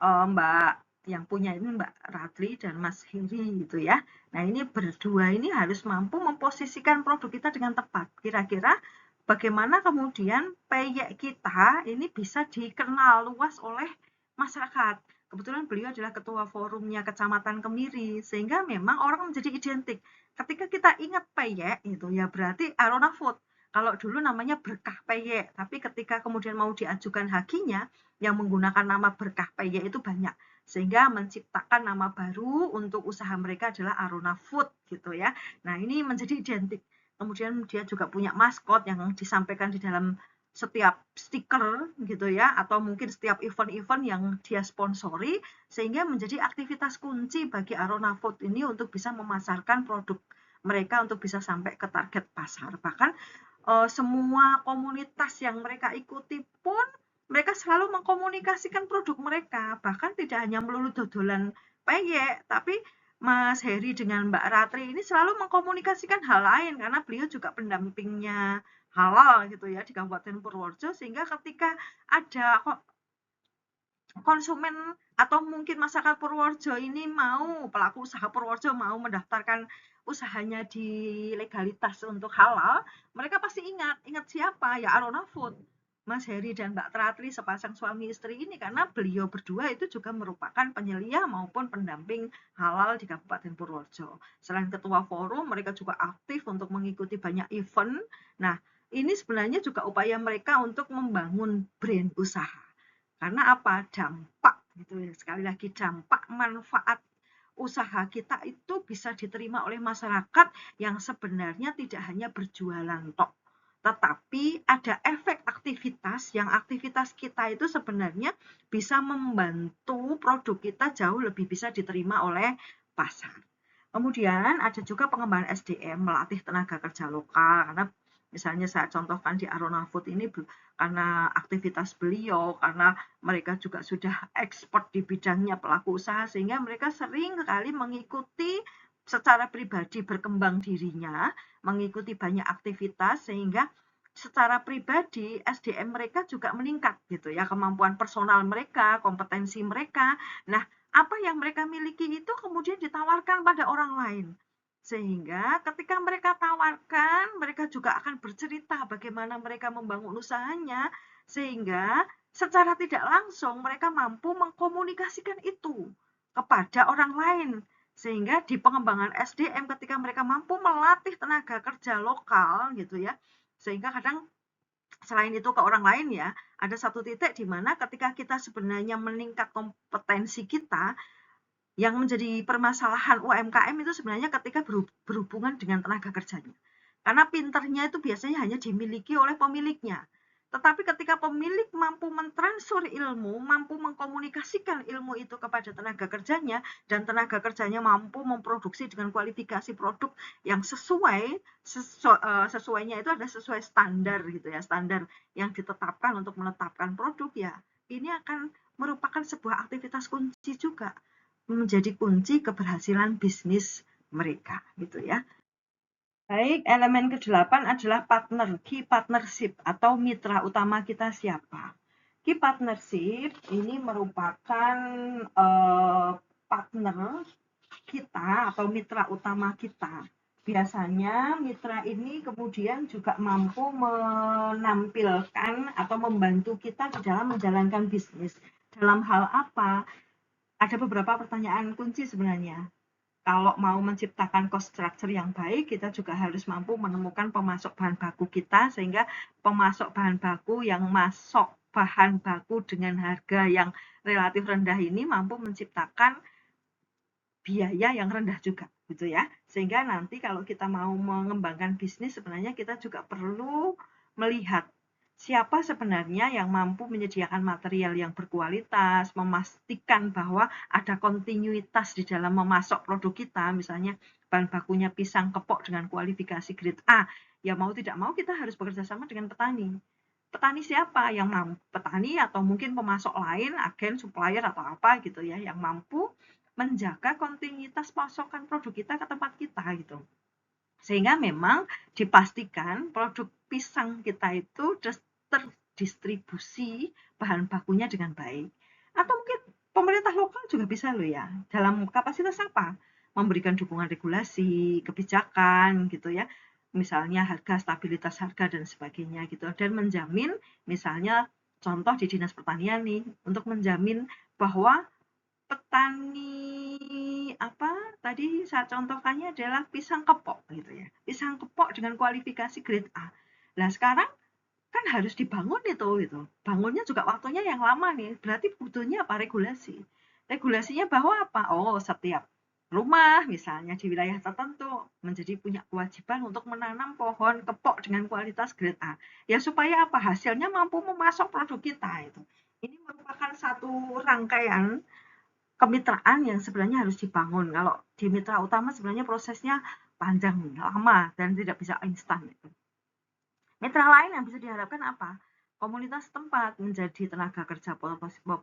Speaker 1: Mbak yang punya ini Mbak Ratri dan Mas Heri gitu ya. Nah ini berdua ini harus mampu memposisikan produk kita dengan tepat. Kira-kira bagaimana kemudian peyek kita ini bisa dikenal luas oleh masyarakat. Kebetulan beliau adalah ketua forumnya Kecamatan Kemiri, sehingga memang orang menjadi identik. Ketika kita ingat peyek, itu ya berarti Arona Food. Kalau dulu namanya berkah peyek, tapi ketika kemudian mau diajukan hakinya, yang menggunakan nama berkah peyek itu banyak. Sehingga menciptakan nama baru untuk usaha mereka adalah Arona Food gitu ya. Nah ini menjadi identik. Kemudian dia juga punya maskot yang disampaikan di dalam setiap stiker gitu ya, atau mungkin setiap event-event yang dia sponsori, sehingga menjadi aktivitas kunci bagi Arona Food ini untuk bisa memasarkan produk mereka untuk bisa sampai ke target pasar. Bahkan semua komunitas yang mereka ikuti pun mereka selalu mengkomunikasikan produk mereka, bahkan tidak hanya melulu dodolan peyek, tapi Mas Heri dengan Mbak Ratri ini selalu mengkomunikasikan hal lain karena beliau juga pendampingnya halal gitu ya di Kabupaten Purworejo, sehingga ketika ada konsumen atau mungkin masyarakat Purworejo ini mau, pelaku usaha Purworejo mau mendaftarkan usahanya di legalitas untuk halal, mereka pasti ingat siapa? Ya Arona Food. Mas Heri dan Mbak Tratri sepasang suami istri ini karena beliau berdua itu juga merupakan penyelia maupun pendamping halal di Kabupaten Purworejo. Selain ketua forum, mereka juga aktif untuk mengikuti banyak event. Nah, ini sebenarnya juga upaya mereka untuk membangun brand usaha. Karena apa? Dampak gitu ya. Sekali lagi dampak manfaat usaha kita itu bisa diterima oleh masyarakat yang sebenarnya tidak hanya berjualan tok, tetapi ada efek aktivitas yang aktivitas kita itu sebenarnya bisa membantu produk kita jauh lebih bisa diterima oleh pasar. Kemudian ada juga pengembangan SDM, melatih tenaga kerja lokal, karena misalnya saya contohkan di Arona Food ini karena aktivitas beliau, karena mereka juga sudah expert di bidangnya pelaku usaha, sehingga mereka sering sekali mengikuti secara pribadi berkembang dirinya, mengikuti banyak aktivitas, sehingga secara pribadi SDM mereka juga meningkat gitu ya, kemampuan personal mereka, kompetensi mereka. Nah, apa yang mereka miliki itu kemudian ditawarkan pada orang lain. Sehingga ketika mereka tawarkan, mereka juga akan bercerita bagaimana mereka membangun usahanya, sehingga secara tidak langsung mereka mampu mengkomunikasikan itu kepada orang lain. Sehingga di pengembangan SDM ketika mereka mampu melatih tenaga kerja lokal gitu ya, sehingga kadang selain itu ke orang lain ya, ada satu titik di mana ketika kita sebenarnya meningkat kompetensi kita, yang menjadi permasalahan UMKM itu sebenarnya ketika berhubungan dengan tenaga kerjanya. Karena pinternya itu biasanya hanya dimiliki oleh pemiliknya. Tetapi ketika pemilik mampu mentransfer ilmu, mampu mengkomunikasikan ilmu itu kepada tenaga kerjanya, dan tenaga kerjanya mampu memproduksi dengan kualifikasi produk yang sesuainya itu ada sesuai standar gitu ya, standar yang ditetapkan untuk menetapkan produk ya, ini akan merupakan sebuah aktivitas kunci juga menjadi kunci keberhasilan bisnis mereka gitu ya. Baik, elemen ke-8 adalah partner, key partnership atau mitra utama kita siapa. Key partnership ini merupakan partner kita atau mitra utama kita. Biasanya mitra ini kemudian juga mampu menampilkan atau membantu kita di dalam menjalankan bisnis. Dalam hal apa? Ada beberapa pertanyaan kunci sebenarnya. Kalau mau menciptakan cost structure yang baik, kita juga harus mampu menemukan pemasok bahan baku kita, sehingga pemasok bahan baku yang masuk bahan baku dengan harga yang relatif rendah ini mampu menciptakan biaya yang rendah juga, gitu ya. Sehingga nanti kalau kita mau mengembangkan bisnis, sebenarnya kita juga perlu melihat siapa sebenarnya yang mampu menyediakan material yang berkualitas, memastikan bahwa ada kontinuitas di dalam memasok produk kita, misalnya bahan bakunya pisang kepok dengan kualifikasi grade A, ya mau tidak mau kita harus bekerja sama dengan petani. Petani siapa yang mampu? Petani atau mungkin pemasok lain, agen, supplier atau apa gitu ya, yang mampu menjaga kontinuitas pasokan produk kita ke tempat kita gitu. Sehingga memang dipastikan produk pisang kita itu terdistribusi bahan bakunya dengan baik. Atau mungkin pemerintah lokal juga bisa loh ya, dalam kapasitas apa? Memberikan dukungan regulasi, kebijakan gitu ya, misalnya harga, stabilitas harga dan sebagainya gitu, dan menjamin misalnya contoh di Dinas Pertanian nih, untuk menjamin bahwa petani apa tadi saya contohkannya adalah pisang kepok gitu ya. Pisang kepok dengan kualifikasi grade A. Nah, sekarang kan harus dibangun itu gitu. Bangunnya juga waktunya yang lama nih. Berarti butuhnya apa? Regulasi. Regulasinya bahwa apa? Oh, setiap rumah misalnya di wilayah tertentu menjadi punya kewajiban untuk menanam pohon kepok dengan kualitas grade A. Ya supaya apa? Hasilnya mampu memasok produk kita itu. Ini merupakan satu rangkaian kemitraan yang sebenarnya harus dibangun. Kalau di mitra utama sebenarnya prosesnya panjang, lama, dan tidak bisa instan. Mitra lain yang bisa diharapkan apa? Komunitas tempat menjadi tenaga kerja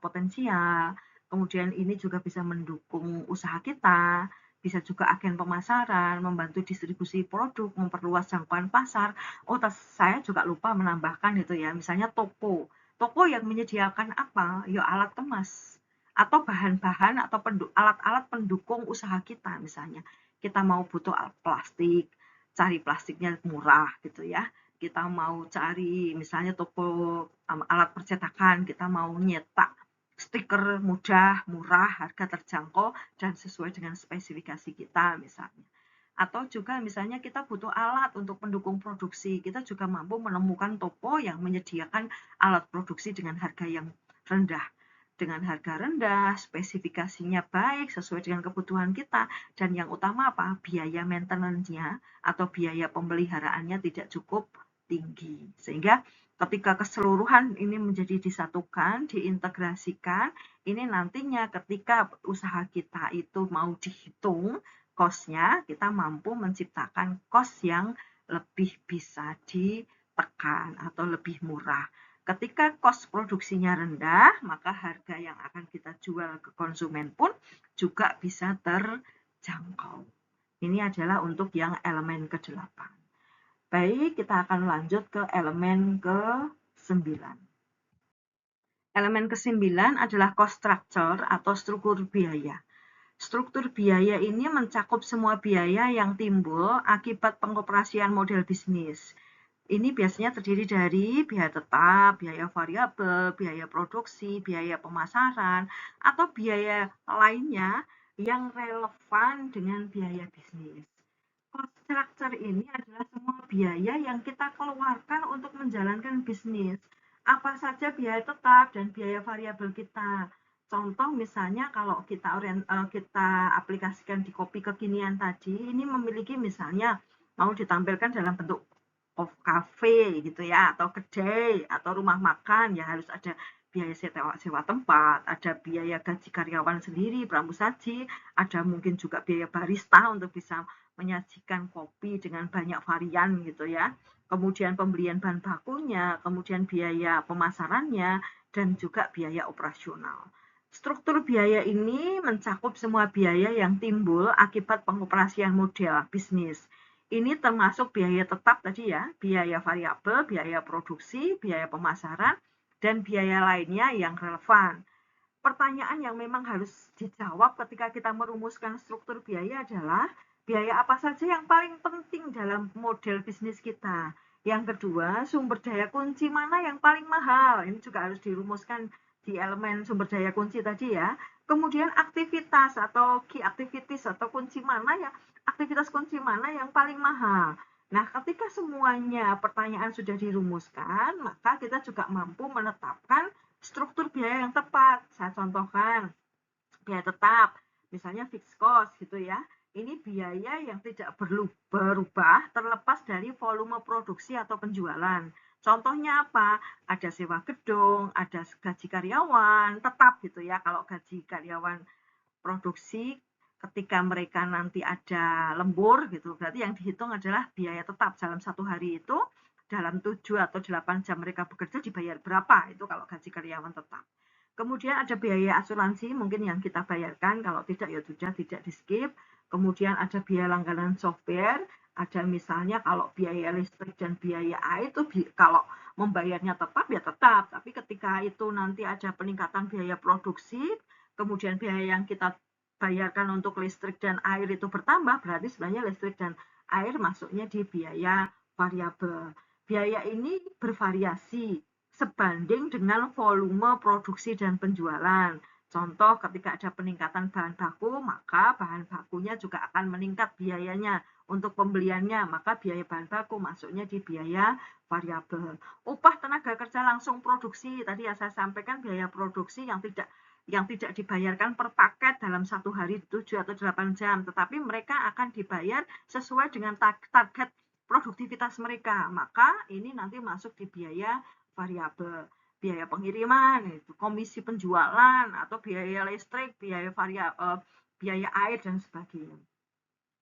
Speaker 1: potensial, kemudian ini juga bisa mendukung usaha kita, bisa juga agen pemasaran, membantu distribusi produk, memperluas jangkauan pasar. Oh, saya juga lupa menambahkan itu ya, misalnya toko. Toko yang menyediakan apa? Ya alat kemas atau bahan-bahan atau alat-alat pendukung usaha kita misalnya. Kita mau butuh alat plastik, cari plastiknya murah gitu ya. Kita mau cari misalnya toko alat percetakan, kita mau nyetak stiker mudah, murah, harga terjangkau, dan sesuai dengan spesifikasi kita misalnya. Atau juga misalnya kita butuh alat untuk pendukung produksi, kita juga mampu menemukan toko yang menyediakan alat produksi dengan harga yang rendah. Dengan harga rendah, spesifikasinya baik, sesuai dengan kebutuhan kita, dan yang utama apa? Biaya maintenance-nya atau biaya pemeliharaannya tidak cukup tinggi. Sehingga ketika keseluruhan ini menjadi disatukan, diintegrasikan, ini nantinya ketika usaha kita itu mau dihitung cost-nya, kita mampu menciptakan cost yang lebih bisa ditekan atau lebih murah. Ketika cost produksinya rendah, maka harga yang akan kita jual ke konsumen pun juga bisa terjangkau. Ini adalah untuk yang elemen ke-8. Baik, kita akan lanjut ke elemen ke-9. Elemen ke-9 adalah cost structure atau struktur biaya. Struktur biaya ini mencakup semua biaya yang timbul akibat pengoperasian model bisnis. Ini biasanya terdiri dari biaya tetap, biaya variabel, biaya produksi, biaya pemasaran, atau biaya lainnya yang relevan dengan biaya bisnis. Cost structure ini adalah semua biaya yang kita keluarkan untuk menjalankan bisnis. Apa saja biaya tetap dan biaya variabel kita. Contoh misalnya kalau kita aplikasikan di kopi kekinian tadi, ini memiliki misalnya mau ditampilkan dalam bentuk of cafe gitu ya, atau kedai, atau rumah makan, ya harus ada biaya sewa tempat, ada biaya gaji karyawan sendiri, pramusaji, ada mungkin juga biaya barista untuk bisa menyajikan kopi dengan banyak varian gitu ya. Kemudian pembelian bahan bakunya, kemudian biaya pemasarannya, dan juga biaya operasional. Struktur biaya ini mencakup semua biaya yang timbul akibat pengoperasian model bisnis. Ini termasuk biaya tetap tadi ya, biaya variabel, biaya produksi, biaya pemasaran, dan biaya lainnya yang relevan. Pertanyaan yang memang harus dijawab ketika kita merumuskan struktur biaya adalah biaya apa saja yang paling penting dalam model bisnis kita. Yang kedua, sumber daya kunci mana yang paling mahal. Ini juga harus dirumuskan di elemen sumber daya kunci tadi ya. Kemudian aktivitas atau key activities atau aktivitas kunci mana yang paling mahal. Nah, ketika semuanya pertanyaan sudah dirumuskan, maka kita juga mampu menetapkan struktur biaya yang tepat. Saya contohkan, biaya tetap, misalnya fixed cost gitu ya. Ini biaya yang tidak berubah terlepas dari volume produksi atau penjualan. Contohnya apa? Ada sewa gedung, ada gaji karyawan, tetap gitu ya. Kalau gaji karyawan produksi ketika mereka nanti ada lembur gitu, berarti yang dihitung adalah biaya tetap dalam satu hari itu, dalam 7 atau 8 jam mereka bekerja dibayar berapa, itu kalau gaji karyawan tetap. Kemudian ada biaya asuransi mungkin yang kita bayarkan, kalau tidak ya sudah tidak di skip. Kemudian ada biaya langganan software, Ada misalnya kalau biaya listrik dan biaya air itu kalau membayarnya tetap ya tetap, tapi ketika itu nanti ada peningkatan biaya produksi, kemudian biaya yang kita bayarkan untuk listrik dan air itu bertambah, berarti sebenarnya listrik dan air masuknya di biaya variabel. Biaya ini bervariasi sebanding dengan volume produksi dan penjualan. Contoh, ketika ada peningkatan bahan baku, maka bahan bakunya juga akan meningkat biayanya. Untuk pembeliannya, maka biaya bahan baku masuknya di biaya variabel. Upah tenaga kerja langsung produksi, tadi yang saya sampaikan biaya produksi yang tidak dibayarkan per paket dalam satu hari 7 atau 8 jam, tetapi mereka akan dibayar sesuai dengan target produktivitas mereka. Maka ini nanti masuk di biaya variabel. Biaya pengiriman, komisi penjualan, atau biaya listrik, biaya air, dan sebagainya.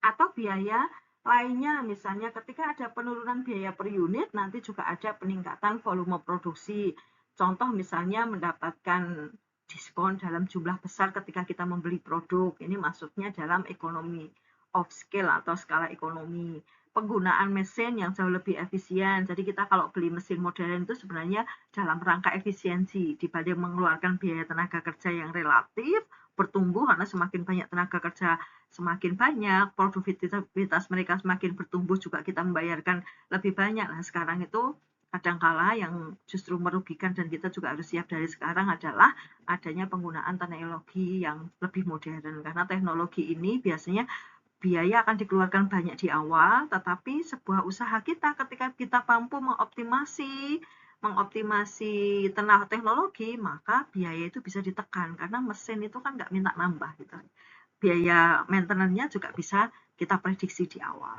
Speaker 1: Atau biaya lainnya, misalnya ketika ada penurunan biaya per unit, nanti juga ada peningkatan volume produksi. Contoh misalnya mendapatkan diskon dalam jumlah besar ketika kita membeli produk. Ini masuknya dalam ekonomi of scale atau skala ekonomi. Penggunaan mesin yang jauh lebih efisien. Jadi kita kalau beli mesin modern itu sebenarnya dalam rangka efisiensi dibanding mengeluarkan biaya tenaga kerja yang relatif bertumbuh, karena semakin banyak tenaga kerja semakin banyak, produktivitas mereka semakin bertumbuh, juga kita membayarkan lebih banyak. Nah, sekarang itu kadangkala yang justru merugikan dan kita juga harus siap dari sekarang adalah adanya penggunaan teknologi yang lebih modern, karena teknologi ini biasanya biaya akan dikeluarkan banyak di awal, tetapi sebuah usaha kita ketika kita mampu mengoptimasi teknologi, maka biaya itu bisa ditekan, karena mesin itu kan nggak minta nambah gitu. Biaya maintenance-nya juga bisa kita prediksi di awal.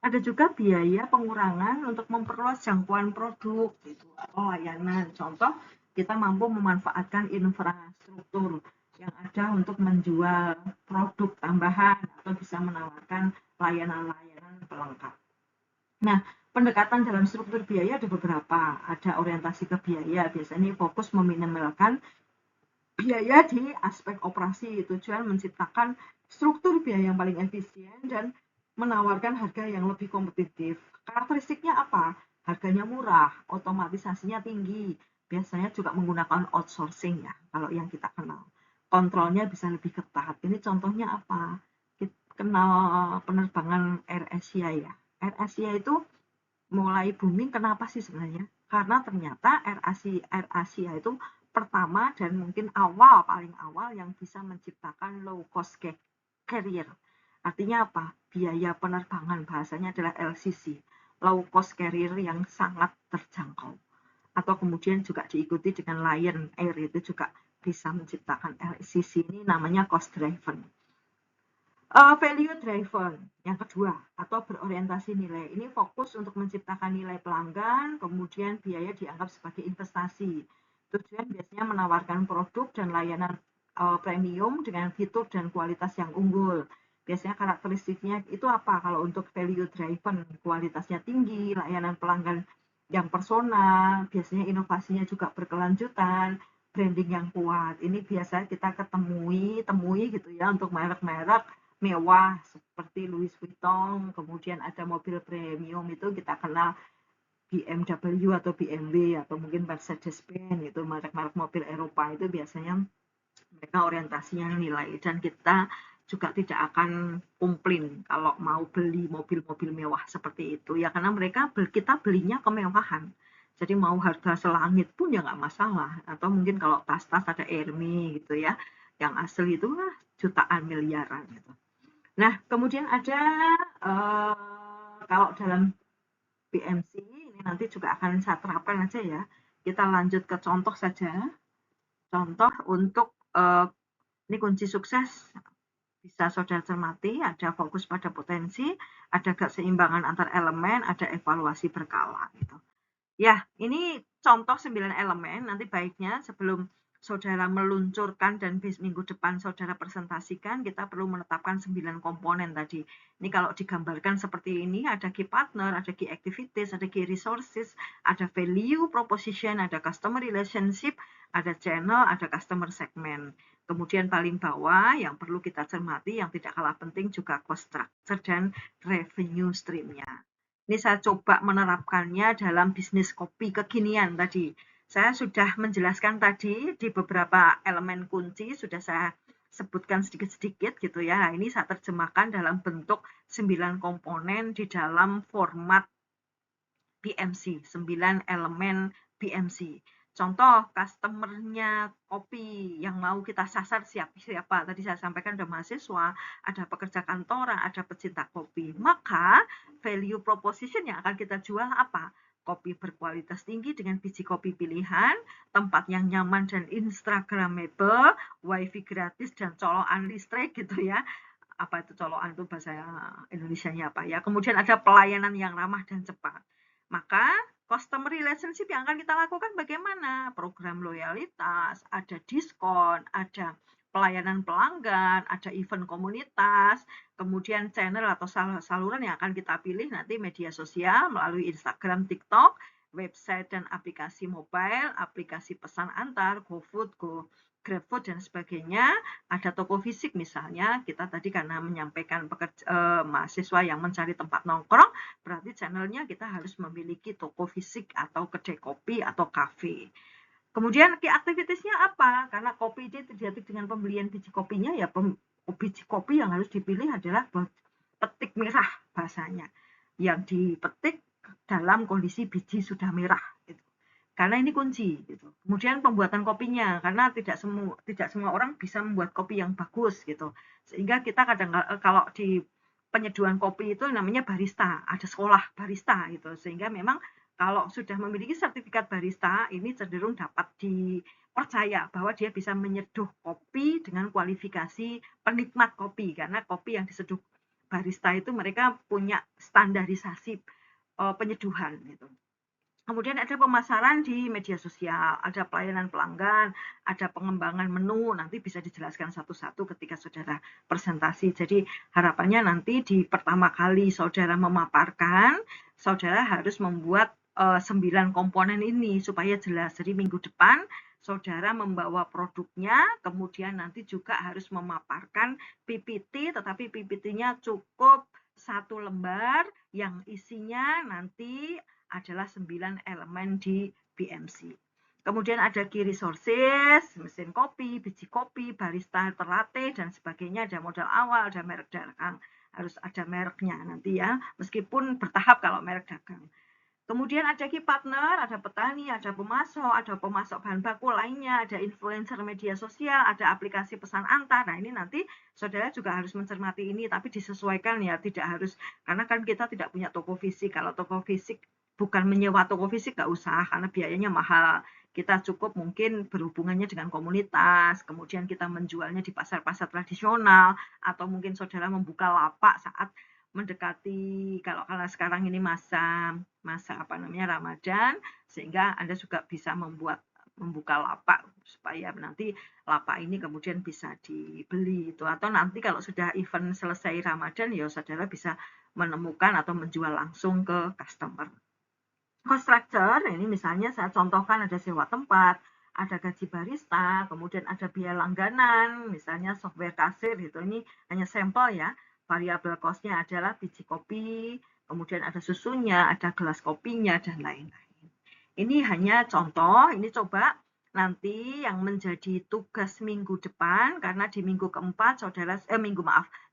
Speaker 1: Ada juga biaya pengurangan untuk memperluas jangkauan produk gitu, atau layanan. Contoh, kita mampu memanfaatkan infrastruktur yang ada untuk menjual produk tambahan atau bisa menawarkan layanan-layanan pelengkap. Nah, pendekatan dalam struktur biaya ada beberapa. Ada orientasi ke biaya, biasanya fokus meminimalkan biaya di aspek operasi, tujuan menciptakan struktur biaya yang paling efisien dan menawarkan harga yang lebih kompetitif. Karakteristiknya apa? Harganya murah, otomatisasinya tinggi, biasanya juga menggunakan outsourcing ya, kalau yang kita kenal. Kontrolnya bisa lebih ketat. Ini contohnya apa? Kita kenal penerbangan Air Asia ya. Air Asia itu mulai booming kenapa sih sebenarnya? Karena ternyata Air Asia itu pertama dan mungkin paling awal yang bisa menciptakan low cost carrier. Artinya apa? Biaya penerbangan, bahasanya adalah LCC, low cost carrier yang sangat terjangkau. Atau kemudian juga diikuti dengan Lion Air, itu juga bisa menciptakan LCC, ini namanya cost driven. Value driven yang kedua, atau berorientasi nilai. Ini fokus untuk menciptakan nilai pelanggan, kemudian biaya dianggap sebagai investasi. Tujuan biasanya menawarkan produk dan layanan premium dengan fitur dan kualitas yang unggul. Biasanya karakteristiknya itu apa? Kalau untuk value driven, kualitasnya tinggi, layanan pelanggan yang personal, biasanya inovasinya juga berkelanjutan, branding yang kuat. Ini biasa kita temui gitu ya, untuk merek-merek mewah seperti Louis Vuitton, kemudian ada mobil premium itu kita kenal BMW atau BMW atau mungkin Mercedes-Benz, itu merek-merek mobil Eropa, itu biasanya mereka orientasinya nilai, dan kita juga tidak akan komplain kalau mau beli mobil-mobil mewah seperti itu ya, karena kita belinya kemewahan, jadi mau harga selangit pun ya nggak masalah. Atau mungkin kalau tas-tas ada Hermes gitu ya, yang asli itu jutaan miliaran gitu. Nah, kemudian ada kalau dalam BMC ini nanti juga akan saya terapkan aja ya. Kita lanjut ke contoh saja. Contoh untuk ini kunci sukses bisa saudara cermati, ada fokus pada potensi, ada keseimbangan antar elemen, ada evaluasi berkala gitu. Ya, ini contoh 9 elemen. Nanti baiknya sebelum saudara meluncurkan dan minggu depan saudara presentasikan, kita perlu menetapkan 9 komponen tadi. Ini kalau digambarkan seperti ini, ada key partner, ada key activities, ada key resources, ada value proposition, ada customer relationship, ada channel, ada customer segment. Kemudian paling bawah yang perlu kita cermati, yang tidak kalah penting juga cost structure dan revenue stream-nya. Ini saya coba menerapkannya dalam bisnis kopi kekinian tadi. Saya sudah menjelaskan tadi di beberapa elemen kunci, sudah saya sebutkan sedikit-sedikit gitu ya. Nah, ini saya terjemahkan dalam bentuk 9 komponen di dalam format BMC, 9 elemen BMC. Contoh, customer-nya kopi yang mau kita sasar siapa? Tadi saya sampaikan ada mahasiswa, ada pekerja kantoran, ada pecinta kopi. Maka value proposition yang akan kita jual apa? Kopi berkualitas tinggi dengan biji kopi pilihan, tempat yang nyaman dan instagramable, wifi gratis dan colokan listrik gitu ya. Apa itu colokan itu bahasa Indonesianya apa ya? Kemudian ada pelayanan yang ramah dan cepat. Maka customer relationship yang akan kita lakukan bagaimana? Program loyalitas, ada diskon, ada pelayanan pelanggan, ada event komunitas, kemudian channel atau saluran yang akan kita pilih nanti media sosial melalui Instagram, TikTok, website dan aplikasi mobile, aplikasi pesan antar, GoFood, GrabFood dan sebagainya. Ada toko fisik misalnya, kita tadi karena menyampaikan mahasiswa yang mencari tempat nongkrong, berarti channelnya kita harus memiliki toko fisik atau kedai kopi atau kafe. Kemudian key activitiesnya apa? Karena kopi itu identik dengan pembelian biji kopinya, ya biji kopi yang harus dipilih adalah petik merah bahasanya, yang dipetik dalam kondisi biji sudah merah. Gitu. Karena ini kunci. Gitu. Kemudian pembuatan kopinya, karena tidak semua orang bisa membuat kopi yang bagus. Gitu. Sehingga kita kadang kalau di penyeduhan kopi itu namanya barista, ada sekolah barista. Gitu. Sehingga memang kalau sudah memiliki sertifikat barista, ini cenderung dapat dipercaya bahwa dia bisa menyeduh kopi dengan kualifikasi penikmat kopi. Karena kopi yang diseduh barista itu mereka punya standarisasi penyeduhan. Gitu. Kemudian ada pemasaran di media sosial, ada pelayanan pelanggan, ada pengembangan menu, nanti bisa dijelaskan satu-satu ketika saudara presentasi. Jadi harapannya nanti di pertama kali saudara memaparkan, saudara harus membuat 9 komponen ini supaya jelas. Jadi minggu depan saudara membawa produknya, kemudian nanti juga harus memaparkan PPT, tetapi PPT-nya cukup 1 lembar yang isinya nanti adalah 9 elemen di BMC. Kemudian ada key resources, mesin kopi, biji kopi, barista terlatih, dan sebagainya. Ada modal awal, ada merek dagang. Harus ada mereknya nanti ya, meskipun bertahap kalau merek dagang. Kemudian ada key partner, ada petani, ada pemasok bahan baku lainnya, ada influencer media sosial, ada aplikasi pesan antar. Nah ini nanti saudara juga harus mencermati ini, tapi disesuaikan ya, tidak harus, karena kan kita tidak punya toko fisik. Kalau toko fisik bukan menyewa toko fisik nggak usah, karena biayanya mahal. Kita cukup mungkin berhubungannya dengan komunitas, kemudian kita menjualnya di pasar-pasar tradisional, atau mungkin saudara membuka lapak saat mendekati kalau sekarang ini masa apa namanya Ramadan, sehingga Anda juga bisa membuka lapak supaya nanti lapak ini kemudian bisa dibeli itu, atau nanti kalau sudah event selesai Ramadan ya saudara bisa menemukan atau menjual langsung ke customer. Cost structure ini misalnya saya contohkan ada sewa tempat, ada gaji barista, kemudian ada biaya langganan, misalnya software kasir gitu. Ini hanya sampel ya. Variabel cost-nya adalah biji kopi, kemudian ada susunya, ada gelas kopinya, dan lain-lain. Ini hanya contoh, ini coba nanti yang menjadi tugas minggu depan, karena di minggu keempat,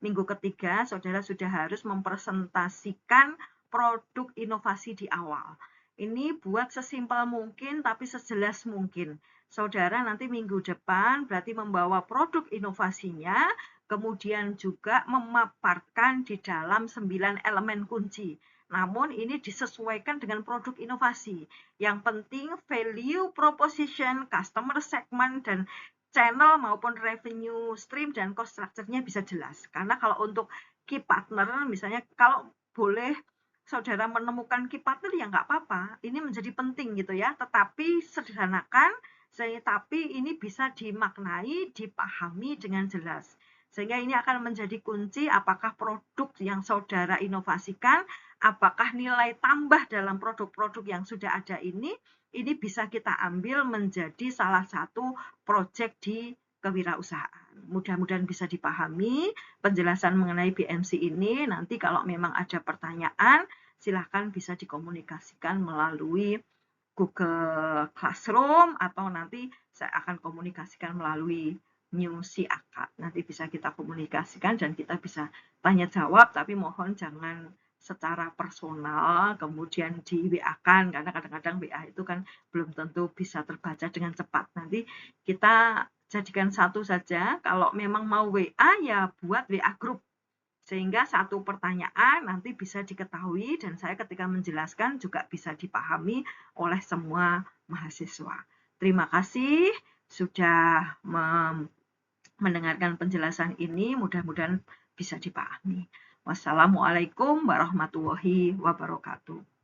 Speaker 1: minggu ketiga, saudara sudah harus mempresentasikan produk inovasi di awal. Ini buat sesimpel mungkin, tapi sejelas mungkin. Saudara nanti minggu depan berarti membawa produk inovasinya, kemudian juga memaparkan di dalam 9 elemen kunci. Namun ini disesuaikan dengan produk inovasi. Yang penting value proposition, customer segment, dan channel maupun revenue stream dan cost structure-nya bisa jelas. Karena kalau untuk key partner, misalnya kalau boleh saudara menemukan key partner ya nggak apa-apa. Ini menjadi penting gitu ya. Tetapi sederhanakan Tapi ini bisa dimaknai, dipahami dengan jelas. Sehingga ini akan menjadi kunci apakah produk yang saudara inovasikan, apakah nilai tambah dalam produk-produk yang sudah ada ini bisa kita ambil menjadi salah satu proyek di kewirausahaan. Mudah-mudahan bisa dipahami penjelasan mengenai BMC ini. Nanti kalau memang ada pertanyaan, silahkan bisa dikomunikasikan melalui Google Classroom atau nanti saya akan komunikasikan melalui New Akad. Nanti bisa kita komunikasikan dan kita bisa tanya jawab, tapi mohon jangan secara personal kemudian di WA-kan, karena kadang-kadang WA itu kan belum tentu bisa terbaca dengan cepat. Nanti kita jadikan satu saja, kalau memang mau WA ya buat WA group, sehingga satu pertanyaan nanti bisa diketahui dan saya ketika menjelaskan juga bisa dipahami oleh semua mahasiswa. Terima kasih sudah mendengarkan penjelasan ini, mudah-mudahan bisa dipahami. Wassalamualaikum warahmatullahi wabarakatuh.